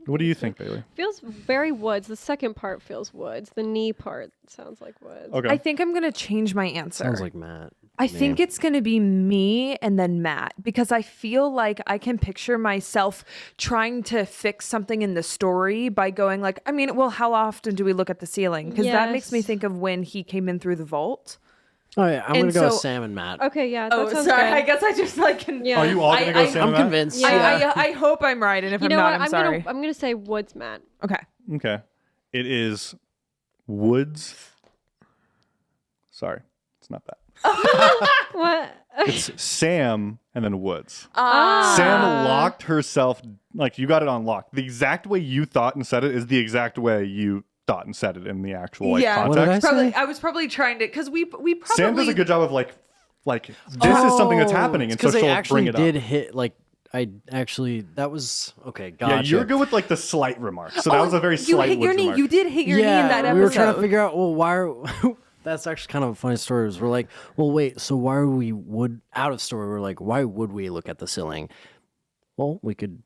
What do you think, Bailey? Feels very Woods. The second part feels Woods. The knee part sounds like Woods. Okay. I think I'm gonna change my answer. Sounds like Matt. I think it's going to be me and then Matt because I feel like I can picture myself trying to fix something in the story by going like, I mean, well, how often do we look at the ceiling? Because that makes me Yes. think of when he came in through the vault. Oh yeah, I'm gonna And go with so- Sam and Matt. Okay, yeah, that sounds sorry. good. I guess I just like can. Yeah. Are you all gonna go I- Sam I'm and Matt? convinced. Yeah. I hope I'm right, and if You I'm know not, what? I'm sorry. I'm gonna say Woods, Matt. Okay. Okay. It is Woods. Sorry, it's not that. What? It's Sam and then Woods. Ah. Sam locked herself, like you got it on lock. The exact way you thought and said it is the exact way you thought and said it in the actual like Yeah. What did I context. say? Probably, I was probably trying to because we probably Sam does a good job of like this is something that's happening, and so because they she'll actually bring it did up. hit like that was okay. Gotcha. Yeah, you're good with like the slight remarks. So that was a very you slight hit your Woods knee. remark. You did hit your knee in that episode. we were trying to figure out why are that's actually kind of a funny story. We're like, well, wait, so why are we out of story? We're like, why would we look at the ceiling? Well, we could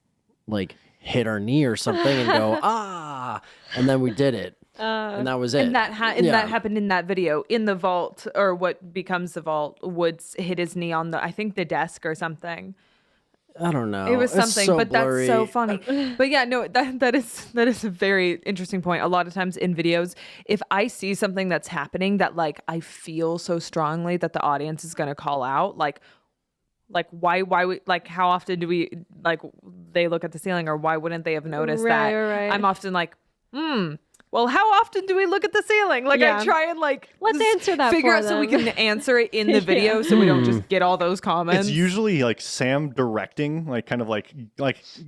like hit our knee or something and go and then we did it, and that was it. And that Yeah. that happened in that video in the vault, or what becomes the vault. Woods hit his knee on I think the desk or something. I don't know. It was It's something, so but blurry. that's so funny. But yeah, no, that is a very interesting point. A lot of times in videos, if I see something that's happening that like I feel so strongly that the audience is going to call out, like why we like how often do we like they look at the ceiling, or why wouldn't they have noticed Right, that? right. I'm often like, well, how often do we look at the ceiling? Like Yeah. I try and like Let's just answer that figure for out so we them. can answer it in the video, so we don't just get all those comments. It's usually like Sam directing, like kind of like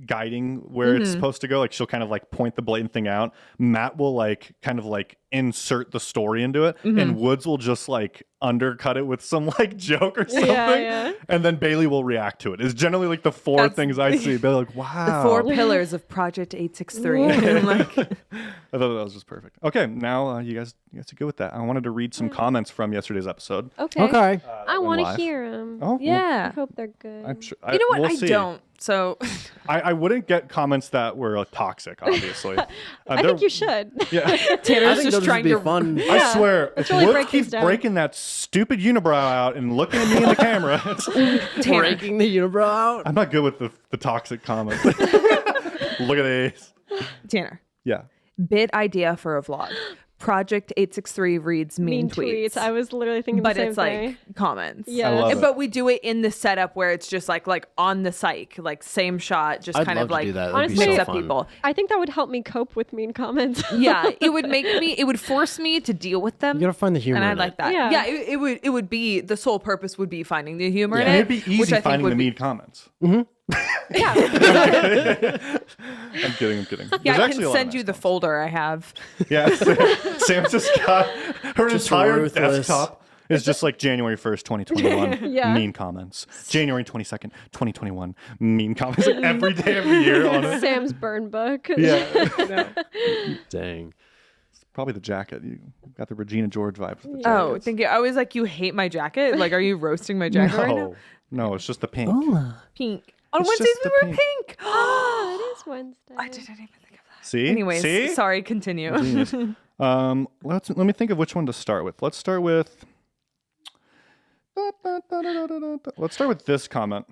guiding where it's supposed to go. Like she'll kind of like point the blatant thing out. Matt will like kind of like insert the story into it, and Woods will just like undercut it with some like joke or something, yeah. and then Bailey will react to it. It's generally like the four That's- things I see. Bailey like, wow, the 4 pillars of Project 863. Like, I thought that was just perfect. Okay, now you guys are good with that. I wanted to read some comments from yesterday's episode. Okay. Okay. I went want to live. hear them. Oh, well, I yeah. hope they're good. I'm sure. You know what? We'll I see. don't. So I wouldn't get comments that were toxic, obviously. I think you should. Yeah. I Tanner's think just they'll trying be to. fun. I swear, if really Woods break keeps these down. breaking that stupid unibrow out and looking at me in the camera, Tanner. Breaking the unibrow out. I'm not good with the toxic comments. Look at these. Tanner. Yeah. Bit idea for a vlog. Project 863 reads mean tweets. I was literally thinking But the same it's thing. like comments. Yeah. I love it. But we do it in the setup where it's just like on the psych, like same shot, just I'd kind love of like to do that. That'd Honestly, be mix so up fun. people. I think that would help me cope with mean comments. Yeah, it would force me to deal with them. You gotta find the humor. and I in like it. that. Yeah. Yeah, it would be the sole purpose would be finding the humor And in it'd it. be easy which I think finding would the be mean comments. Yeah. I'm kidding. Yeah, There's I actually a can lot of send you nice the comments. folder I have. Yeah, Sam just got her Just entire ruthless. desktop is just like January 1st, 2021 Yeah. mean comments. January 22nd, 2021 mean comments. Like every day of the year on it. Sam's burn book. Yeah. Dang. Probably the jacket. You got the Regina George vibes with the jacket. Oh, thank you. I was like, you hate my jacket? Like, are you roasting my jacket right now? No, it's just the pink. Pink. On It's Wednesdays just we the wear pink. pink. Oh, it is Wednesday. I didn't even think of that. See? Anyways, See? sorry, continue. Genius. Let me think of which one to start with. Let's start with this comment.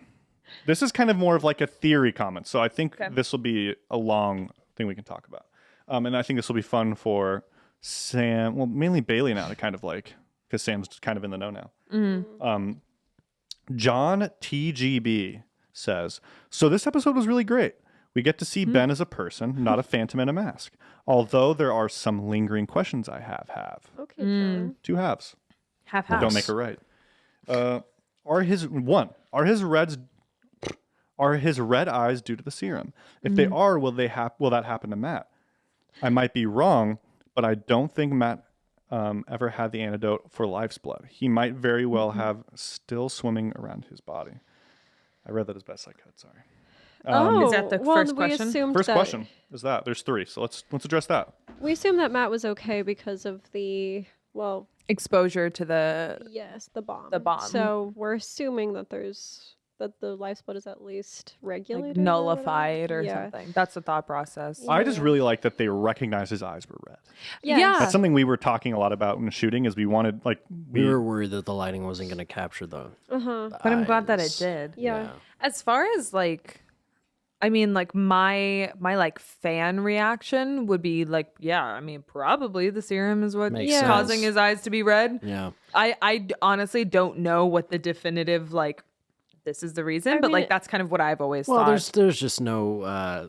This is kind of more of like a theory comment, so I think Okay. this will be a long thing we can talk about. And I think this will be fun for Sam, well, mainly Bailey now to kind of like, because Sam's kind of in the know now. John TGB says, so this episode was really great. We get to see Ben as a person, not a phantom in a mask. Although there are some lingering questions I have. Okay, John. Two halves. Half. Don't make it right. Are his red eyes due to the serum? If they are, will that happen to Matt? I might be wrong, but I don't think Matt ever had the antidote for life's blood. He might very well have still swimming around his body. I read that as best I could. Sorry. Oh, Is that the well, first we question? assumed First that, question is that there's three, so let's address that. We assumed that Matt was okay because of the Exposure to the. yes, the bomb. The bomb. So we're assuming that the life's blood is at least regulated, Like nullified or Yeah. something. That's the thought process. I just really like that they recognized his eyes were red. Yes. Yeah. That's something we were talking a lot about in the shooting. Is we wanted like We were worried that the lighting wasn't going to capture the. Uh-huh. But I'm glad that it eyes. did. Yeah. As far as like, I mean, like my like fan reaction would be like, yeah, I mean, probably the serum is what Makes causing sense. his eyes to be red. Yeah. I honestly don't know what the definitive like. This is the reason, I but mean, like that's kind of what I've always Well, thought. there's just no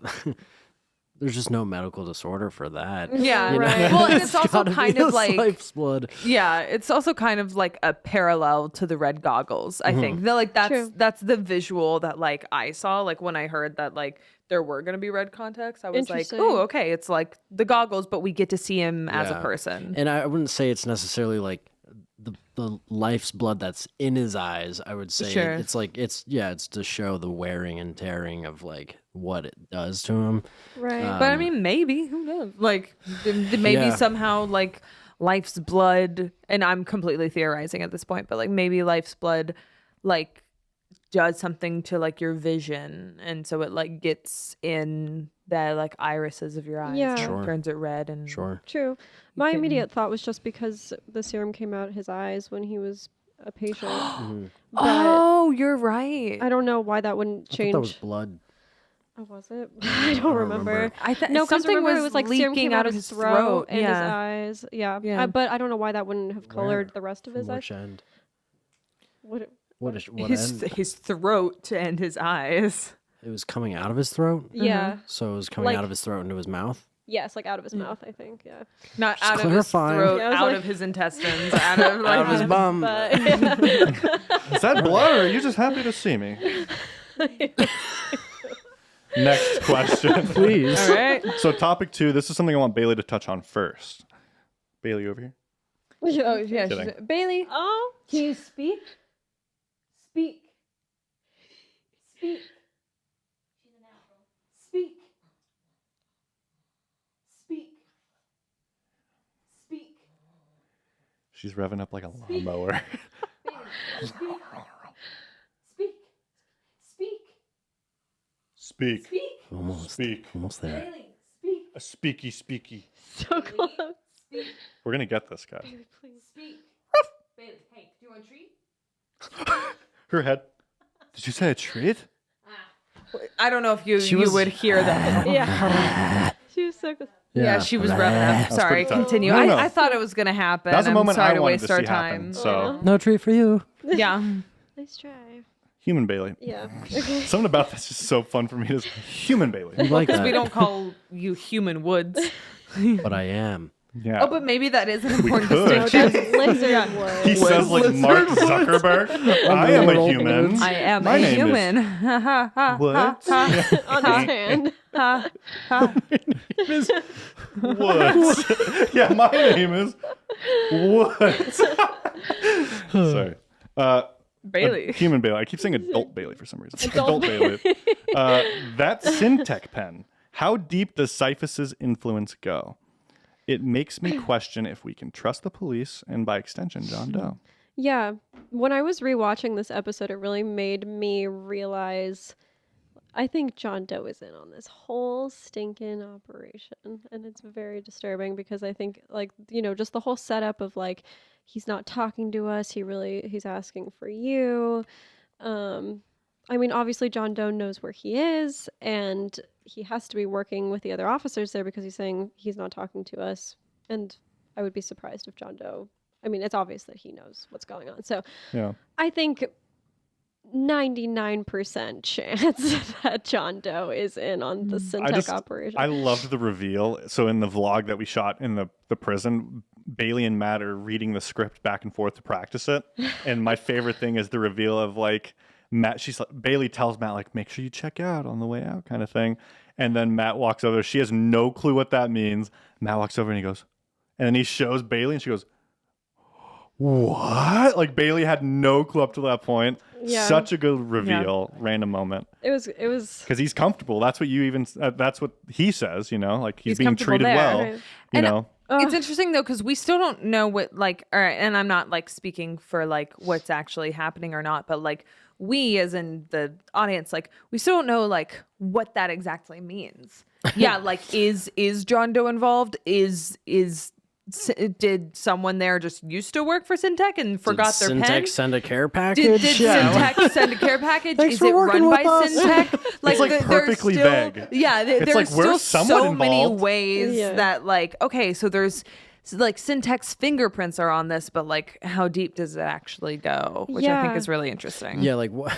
there's just no medical disorder for that. Yeah, You know? right. Well, and it's also gotta kind be of his like life's blood. yeah, it's also kind of like a parallel to the red goggles. I think that like True. that's the visual that like I saw like when I heard that like there were gonna be red contacts. I was like, Interesting. oh, okay, it's like the goggles, but we get to see him as a Yeah. person. And I wouldn't say it's necessarily like the life's blood that's in his eyes. I would say Sure. it's like it's to show the wearing and tearing of like what it does to him. Right. But I mean, maybe who knows? Like maybe Yeah. somehow like life's blood, and I'm completely theorizing at this point, but like maybe life's blood like does something to like your vision, and so it like gets in the like irises of your eyes, Yeah. and Sure. turns it red, and Sure. True. My can- immediate thought was just because the serum came out his eyes when he was a patient. But oh, you're right. I don't know why that wouldn't I thought change. that was blood. Oh, was it? I don't remember. I thought No, because something remember it was like serum leaking came out of his throat. and Yeah. his eyes. Yeah. Yeah. But I don't know why that wouldn't have colored the rest of his From eyes. which end? What? What end? his throat and his eyes. It was coming out of his throat. Yeah. So it was coming Like- out of his throat into his mouth. Yes, like out of his mouth, I think. Yeah. Not Just out of his clarifying. throat, Yeah, I was out like- of his intestines, out of like Out of his bum. But Is that blood, or are you just happy to see me? Next question. Please. all right. So topic 2. This is something I want Bailey to touch on first. Bailey, over here. Oh yeah, Kidding. Bailey. oh, Can you speak? Speak. Speak. Speak. Speak. Speak. She's revving up like a lawnmower. Speak. Speak. Speak. Speak. Speak. Almost. Speak. Almost there. Bailey, speak. A speaky, speaky. so close. Speak. We're gonna get this, guys. Please. Speak. Bailey, hey, do you want a treat? Her head. Did you say a treat? I don't know if you was- would hear that. Yeah. She was so close. Yeah, she was revving up. Sorry, pretty tough. continue. No, no. I thought it was gonna happen. That was a I'm moment sorry I to wanted waste to our see happen. time. So, No treat for you. Yeah. Nice try. human Bailey. Yeah. Okay. Something about this is so fun for me. To human Bailey. You like Because we that? don't call you human woods. But I am. Yeah. Oh, but maybe that is an important could. No, distinction. that's lizard wood. He says like Mark Zuckerberg. I am a Little human. dudes. I am My a name is- human. What? On his hand. What? Yeah, my name is what? Sorry. Bailey. Human Bailey. I keep saying adult Bailey for some reason. Adult Bailey. That Syntech pen. How deep does Cyphus's influence go? It makes me question if we can trust the police and by extension, John Doe. Yeah. When I was rewatching this episode, it really made me realize I think John Doe is in on this whole stinking operation. And it's very disturbing because I think, like, you know, just the whole setup of like, he's not talking to us. He's asking for you. I mean, obviously, John Doe knows where he is, and he has to be working with the other officers there because he's saying he's not talking to us. And I would be surprised if John Doe, I mean, it's obvious that he knows what's going on. So Yeah. I think 99% chance that John Doe is in on the Syntech operation. I loved the reveal. So in the vlog that we shot in the prison, Bailey and Matt are reading the script back and forth to practice it. And my favorite thing is the reveal of like Matt. Bailey tells Matt like, make sure you check out on the way out, kind of thing. And then Matt walks over. She has no clue what that means. Matt walks over and he goes, and then he shows Bailey and she goes, what? Like Bailey had no clue up to that point. Yeah. Such a good reveal, random moment. It was Because he's comfortable. That's what you even. That's what he says. You know, like he's being comfortable treated there. well. Right. You And know. It's interesting though because we still don't know what like all right, and I'm not like speaking for like what's actually happening or not, but like we as in the audience, like we still don't know like what that exactly means. Yeah, like is John Doe involved? Did someone there just used to work for Syntech and forgot their Syntech pen? send a care package? Did Syntech send a care package? Thanks Is for it working run by with us. Syntech? It's like there's perfectly still, vague. Yeah, It's there's like, still where's someone so many involved? ways Yeah. that like okay, so there's like Syntech's fingerprints are on this, but like how deep does it actually go? Which I think Yeah. is really interesting. Yeah, like what?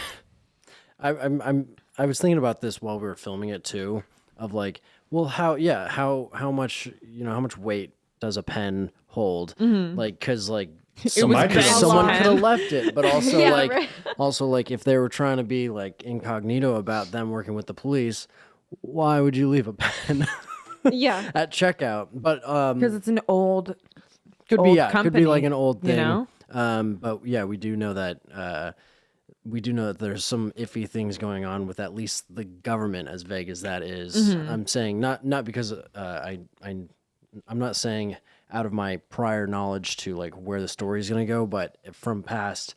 I was thinking about this while we were filming it too. Of like, well, how much how much weight does a pen hold? Like, because like Someone was Ben's someone pen. could have left it, but also Yeah, like right. also like if they were trying to be like incognito about them working with the police, why would you leave a pen yeah. at checkout? But Because it's an old could old be could company, be like an old you thing. know? But yeah, we do know that there's some iffy things going on with at least the government, as vague as that is. I'm saying not because I'm not saying out of my prior knowledge to like where the story is going to go, but from past,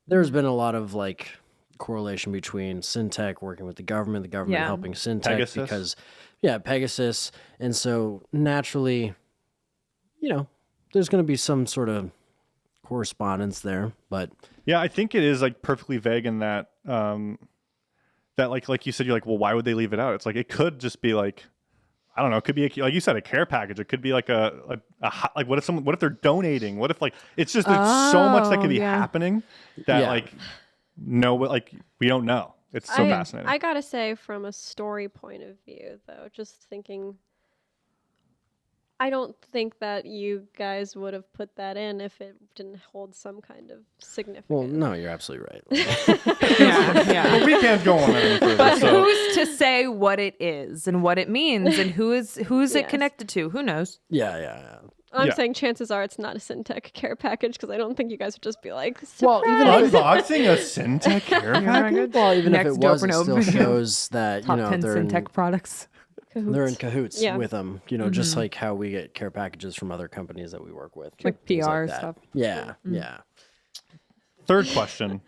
there's been a lot of like correlation between Syntech working with the government Yeah. helping Syntech Pegasus. because Pegasus, and so naturally, there's going to be some sort of correspondence there, but Yeah, I think it is like perfectly vague in that that like you said, you're like, well, why would they leave it out? It's like it could just be like, I don't know, it could be like you said, a care package. It could be like like what if they're donating? What if like it's just there's so much that could be yeah. happening that Yeah. like we don't know. It's so fascinating. I gotta say, from a story point of view, though, just thinking, I don't think that you guys would have put that in if it didn't hold some kind of significance. well, no, you're absolutely right. yeah. But we can't go on any further. But So who's to say what it is and what it means and who's it Yes. connected to? Who knows? yeah. I'm Yeah. saying chances are it's not a Syntech care package because I don't think you guys would just be like, Well, even if unboxing a Syntech care package? Well, even if Next it was, it Dope still and Open shows that Top 10 they're Syntech products. they're in cahoots Yeah. with them. Just like how we get care packages from other companies that we work with, Like things PR that. stuff. Yeah, yeah. Third question.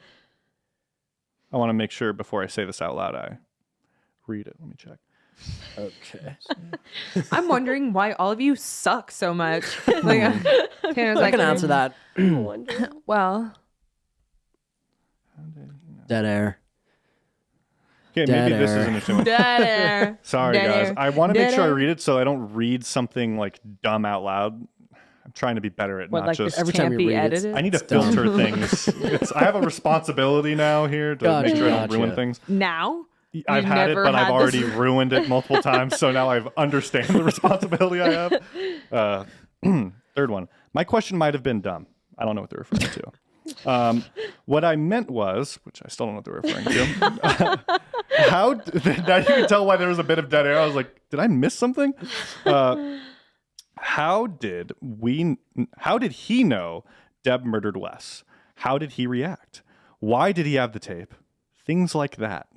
I want to make sure before I say this out loud, I read it. Let me check. Okay. I'm wondering why all of you suck so much. Like, Tanner's I like, can answer that. well, Dead air. Okay, Dead maybe this is air. an interesting one. dead air. Sorry, Dead guys. air. I want to make Dead sure I air. read it so I don't read something like dumb out loud. I'm trying to be better at What, not like just. this every time can't you be read it, edited? I need to dumb. filter things. I have a responsibility now here to make sure I don't ruin Gotcha. things. Now? I've had it, never but I've had this? already ruined it multiple times. So now I understand the responsibility I have. Third one. My question might have been dumb. I don't know what they're referring to. What I meant was, which I still don't know what they're referring to. Now you can tell why there was a bit of dead air. I was like, did I miss something? How did he know Deb murdered Wes? How did he react? Why did he have the tape? Things like that.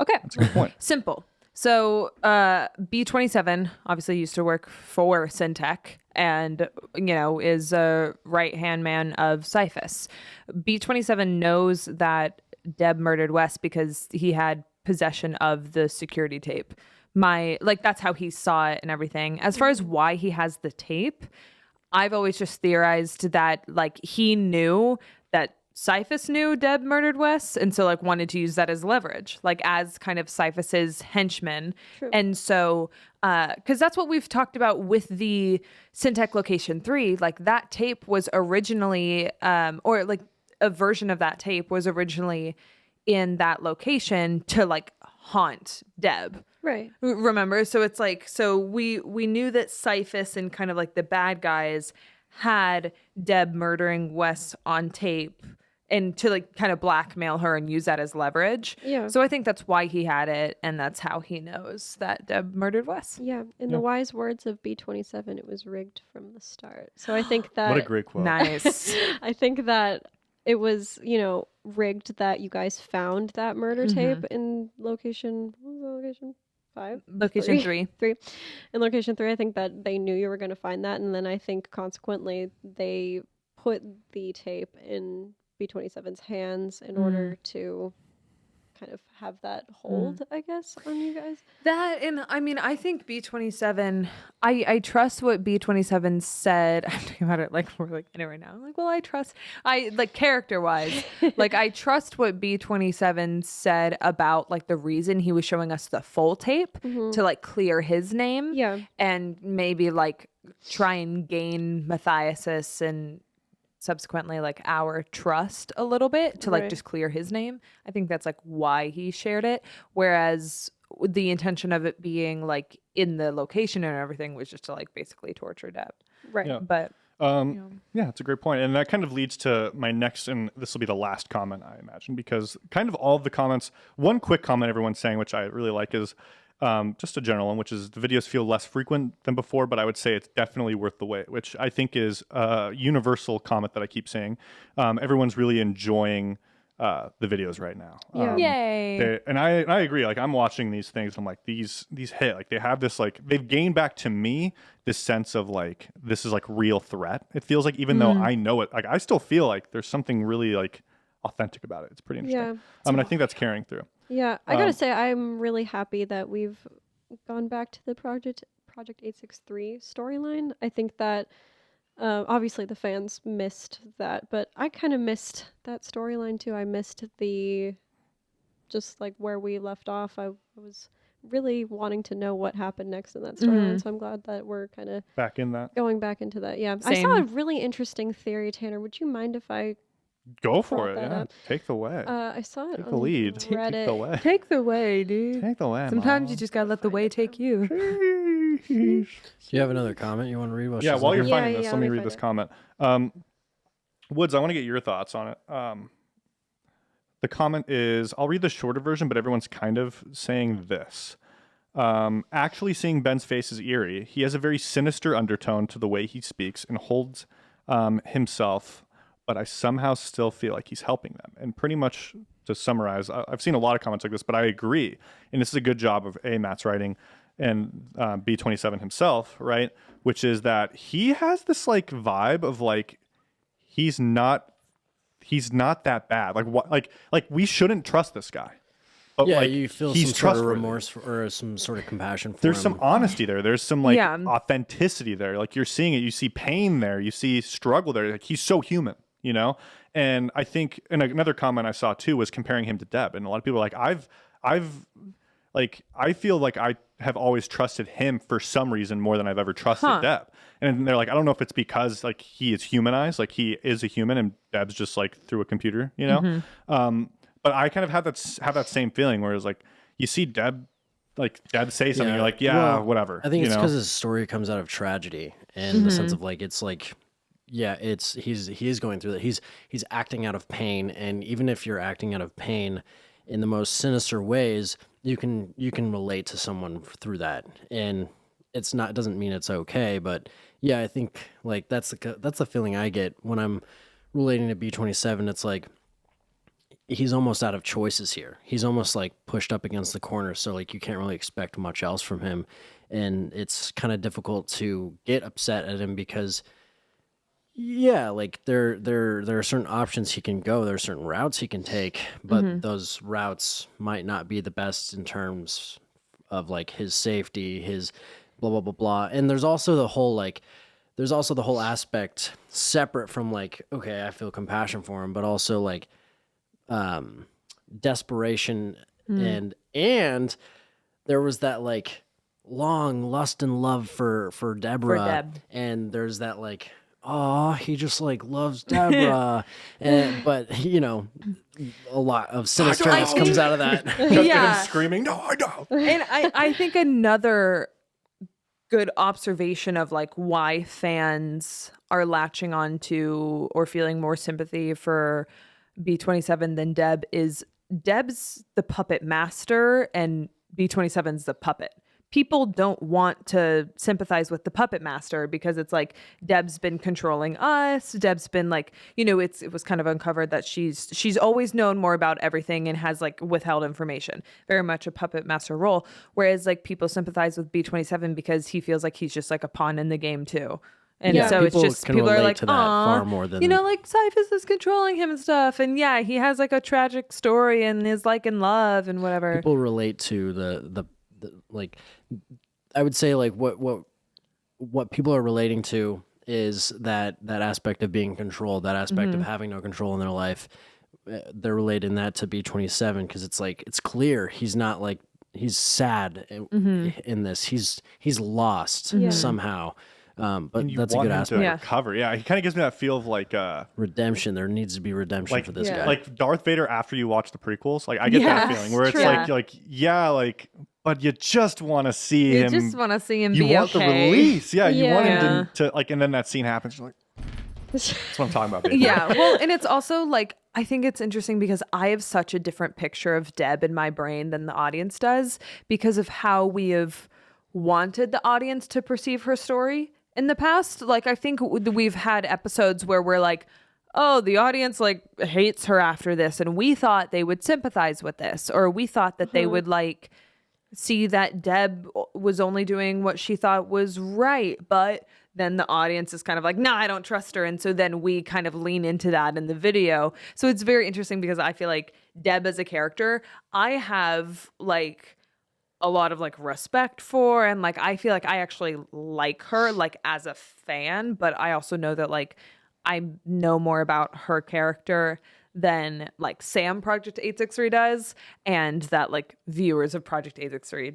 Okay. That's a good point. Simple. So B27 obviously used to work for Syntech and, is a right-hand man of Cyphus. B27 knows that Deb murdered Wes because he had possession of the security tape. That's how he saw it and everything. As far as why he has the tape, I've always just theorized that he knew that Cyphus knew Deb murdered Wes, and so wanted to use that as leverage, as kind of Cyphus's henchman. True. And so, because that's what we've talked about with the Syntech Location 3, that tape was originally, or a version of that tape was originally in that location to haunt Deb. Right. Remember? So it's we knew that Cyphus and kind of the bad guys had Deb murdering Wes on tape and to kind of blackmail her and use that as leverage. Yeah. So I think that's why he had it, and that's how he knows that Deb murdered Wes. Yeah. In the wise words of B27, it was rigged from the start. So I think that What a great quote. Nice. I think that it was, rigged that you guys found that murder tape in location. What was the location? 5? Location 3. 3. In location 3, I think that they knew you were going to find that, and then I think consequently they put the tape in B27's hands in order to kind of have that hold, I guess, on you guys. That, and I mean, I think B27, I trust what B27 said. I'm thinking about it we're in it right now. I'm well, character wise, I trust what B27 said about the reason he was showing us the full tape to clear his name. Yeah. And maybe try and gain Matthias and subsequently our trust a little bit to Right. just clear his name. I think that's why he shared it, whereas the intention of it being in the location and everything was just to basically torture Deb. Right. Yeah. But Yeah, it's a great point. And that kind of leads to my next, and this will be the last comment, I imagine, because kind of all of the comments, one quick comment everyone's saying, which I really like, is just a general one, which is the videos feel less frequent than before, but I would say it's definitely worth the wait, which I think is a universal comment that I keep saying. Everyone's really enjoying the videos right now. Yeah. yay. And I agree. I'm watching these things. I'm like, these hit. They have this they've gained back to me this sense of this is real threat. It feels even though I know it, I still feel there's something really authentic about it. It's pretty interesting. Yeah. And I think that's carrying through. Yeah, I gotta say, I'm really happy that we've gone back to the Project 863 storyline. I think that obviously the fans missed that, but I kind of missed that storyline too. I missed just where we left off. I was really wanting to know what happened next in that storyline, so I'm glad that we're kind of Back in that. going back into that. Yeah, I saw a really interesting theory, Tanner. Would you mind if I Go for it. brought that Yeah. up? Take the way. I saw it Take on the lead. Reddit. Take the way. Take the way, dude. Take the way. Sometimes you just gotta let the way take you. just. Do you have another comment you want to read? Yeah, while you're Yeah, finding this, yeah, let me let me read find this it. comment. Woods, I want to get your thoughts on it. The comment is, I'll read the shorter version, but everyone's kind of saying this. Actually seeing Ben's face is eerie. He has a very sinister undertone to the way he speaks and holds himself, but I somehow still feel like he's helping them. And pretty much to summarize, I've seen a lot of comments like this, but I agree. And this is a good job of Matt's writing and B27 himself, right? Which is that he has this vibe of he's not that bad. We shouldn't trust this guy. But Yeah, you feel he's some sort of trustworthy. remorse or some sort of compassion for There's him. some honesty there. There's some Yeah. authenticity there. You're seeing it. You see pain there. You see struggle there. He's so human, And I think, and another comment I saw too was comparing him to Deb. And a lot of people are I feel like I have always trusted him for some reason more than I've ever trusted Deb. And they're I don't know if it's because he is humanized, he is a human, and Deb's just through a computer, But I kind of have that same feeling, whereas you see Deb, like Deb say something, Yeah. you're like, yeah, Well, whatever. I think you it's know? because his story comes out of tragedy and the sense of like it's like, yeah, he is going through that. He's acting out of pain, and even if you're acting out of pain in the most sinister ways, you can relate to someone through that, and it doesn't mean it's okay, but yeah, I think like that's the feeling I get when I'm relating to B27. It's like he's almost out of choices here. He's almost like pushed up against the corner, so like you can't really expect much else from him, and it's kind of difficult to get upset at him because yeah, like there are certain options he can go, there are certain routes he can take, but those routes might not be the best in terms of like his safety, his blah blah blah blah. And there's also the whole aspect separate from like, okay, I feel compassion for him, but also like desperation and there was that like long lust and love for Deborah, Deb. and there's that like, oh, he just like loves Deborah, and but you know, a lot of sinisterness comes out of that. Just him Yeah. screaming, no, I don't. And I think another good observation of like why fans are latching on to or feeling more sympathy for B27 than Deb is Deb's the puppet master and B27's the puppet. People don't want to sympathize with the puppet master because it's like Deb's been controlling us. Deb's been like, you know, it was kind of uncovered that she's always known more about everything and has like withheld information. Very much a puppet master role. Whereas like people sympathize with B27 because he feels like he's just like a pawn in the game too. And Yeah. so it's People just can people are relate like, to that "Aw, far more than- you know, like Cyphus is controlling him and stuff." And yeah, he has like a tragic story and is like in love and whatever. People relate to the like, I would say like what people are relating to is that aspect of being controlled, that aspect of having no control in their life. They're relating that to B27 because it's like it's clear he's not like he's sad in this. He's lost Yeah. somehow. But And you that's a want good him aspect. to Yeah. recover. Yeah, he kind of gives me that feel of like Redemption. There needs to be redemption like for this Yeah. guy. like Darth Vader after you watch the prequels. Like I get that Yes, feeling where it's true. like yeah, like but you just want to see You him. just want to see him you be want okay. the release. Yeah, you want Yeah. him to like, and then that scene happens. You're like, that's what I'm talking about. Baby. Yeah, well, and it's also like I think it's interesting because I have such a different picture of Deb in my brain than the audience does because of how we have wanted the audience to perceive her story in the past. Like I think we've had episodes where we're like, oh, the audience like hates her after this, and we thought they would sympathize with this, or we thought that they would like see that Deb was only doing what she thought was right, but then the audience is kind of like, nah, I don't trust her. And so then we kind of lean into that in the video. So it's very interesting because I feel like Deb as a character, I have like a lot of like respect for, and like I feel like I actually like her like as a fan, but I also know that like I know more about her character than like Sam Project 863 does, and that like viewers of Project 863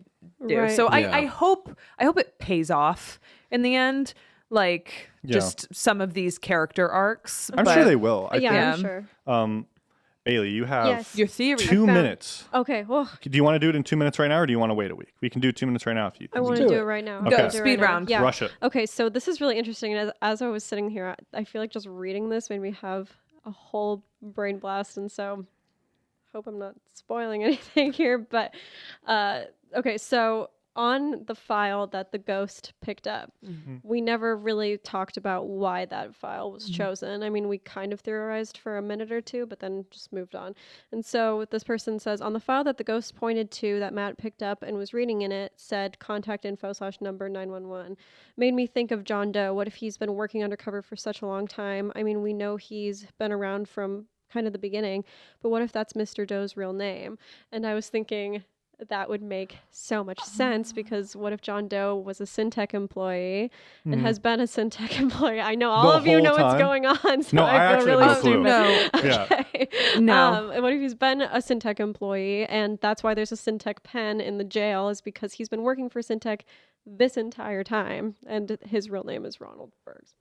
do. Right. So Yeah. I hope it pays off in the end. Like Yeah. just some of these character arcs. I'm but sure they will. I Yeah, I'm think- sure. Bailey, you have Yes. Your theory. 2 found- minutes. Okay, well, Do you want to do it in 2 minutes right now, or do you want to wait a week? We can do 2 minutes right now if you. I want to do do it. it right now. Okay. I'll do it Speed right now. round. Yeah. Rush it. Okay, so this is really interesting. And as I was sitting here, I feel like just reading this made me have a whole brain blast. And so, hope I'm not spoiling anything here. But okay, so on the file that the ghost picked up, we never really talked about why that file was chosen. I mean, we kind of theorized for a minute or two, but then just moved on. And so this person says, on the file that the ghost pointed to that Matt picked up and was reading in it said contact info/number 911. Made me think of John Doe. What if he's been working undercover for such a long time? I mean, we know he's been around from kind of the beginning, but what if that's Mr. Doe's real name? And I was thinking that would make so much sense, because what if John Doe was a Syntech employee and has been a Syntech employee? I know all The of you whole know what's time? going on, so No, I I feel actually really have no clue. stupid. No. Yeah. Okay. way. No. What if he's been a Syntech employee, and that's why there's a Syntech pen in the jail, is because he's been working for Syntech this entire time, and his real name is Ronald Bergs.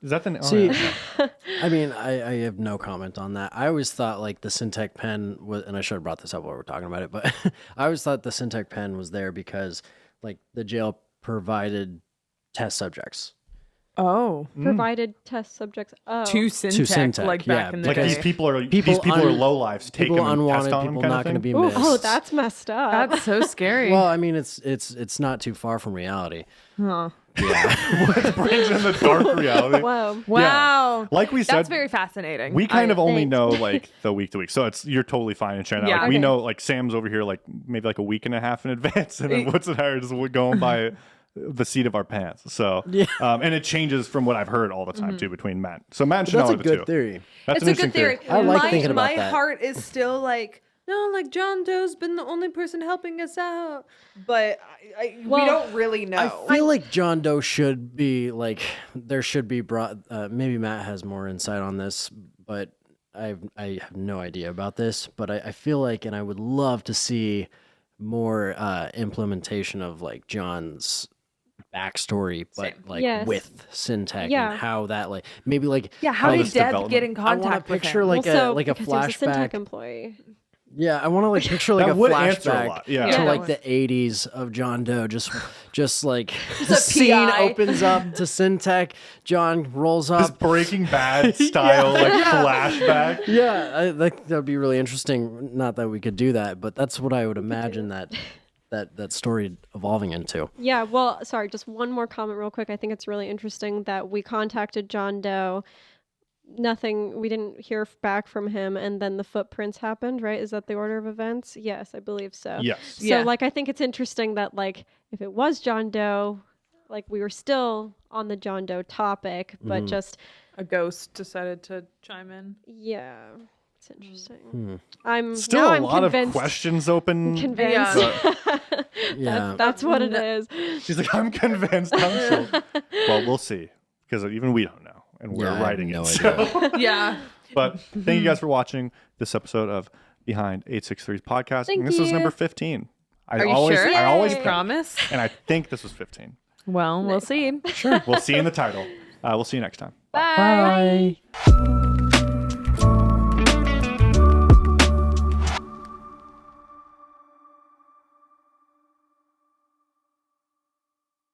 Is that the See, yeah. I mean, I have no comment on that. I always thought like the Syntech pen was, and I should have brought this up while we're talking about it, but I always thought the Syntech pen was there because like the jail provided test subjects. Oh. Provided test subjects. Oh. To Syntech, Syntech, like yeah, back in the Like day. these people are un- low lives. Take People them and test unwanted, on them people kind not of going to thing. be Ooh, missed. oh, that's messed up. That's so scary. well, I mean, it's not too far from reality. Huh. Brings in the dark reality. Whoa. Wow. Like we said, That's very fascinating. we kind of only thanks. know like the week to week, so you're totally fine in sharing that. Yeah. Like, we Okay. know like Sam's over here like maybe like a week and a half in advance, and then Woods and I are just going by the seat of our pants. So and it changes from what I've heard all the time too between Matt. So Matt should That's know a the good two. theory. That's It's an a good interesting theory. I like my, thinking about my that. heart is still like, no, like John Doe's been the only person helping us out. But we Well, don't really know. I feel like John Doe should be like there should be brought. Maybe Matt has more insight on this, but I have no idea about this. But I feel like, and I would love to see more implementation of like John's backstory, but Same. like Yes. with Syntech Yeah. and how that like maybe like yeah, how how did this Deb development- get in I want to contact with picture him? like Well, a because he was a Syntech flashback. employee. Yeah, I want to like picture like That a would answer a flashback lot, yeah. to Yeah. like the '80s of John Doe. Just like the a scene PI. opens up to Syntech. John rolls This up. Breaking Bad style like flashback. Yeah, I think that would be really interesting. Not that we could do that, but that's what I would imagine that story evolving into. Yeah, well, sorry, just one more comment real quick. I think it's really interesting that we contacted John Doe. We didn't hear back from him, and then the footprints happened, right? Is that the order of events? Yes, I believe so. Yes. So, Yeah. like, I think it's interesting that, like, if it was John Doe, like, we were still on the John Doe topic, but just, A ghost decided to chime in. yeah, it's interesting. Hmm. I'm Still now a I'm lot convinced, of questions open. Convinced. Yeah, That's what it is. She's like, I'm convinced. I'm so. Well, we'll see, because even we don't know, and we're Yeah, I have writing no it. idea. So. Yeah. But thank you guys for watching this episode of Behind 863's podcast. Thank And this is you. number 15. Are you sure? I always Yay. think, Promise? and I think this was 15. Well, we'll see. Sure. We'll see you in the title. We'll see you next time. Bye. Bye.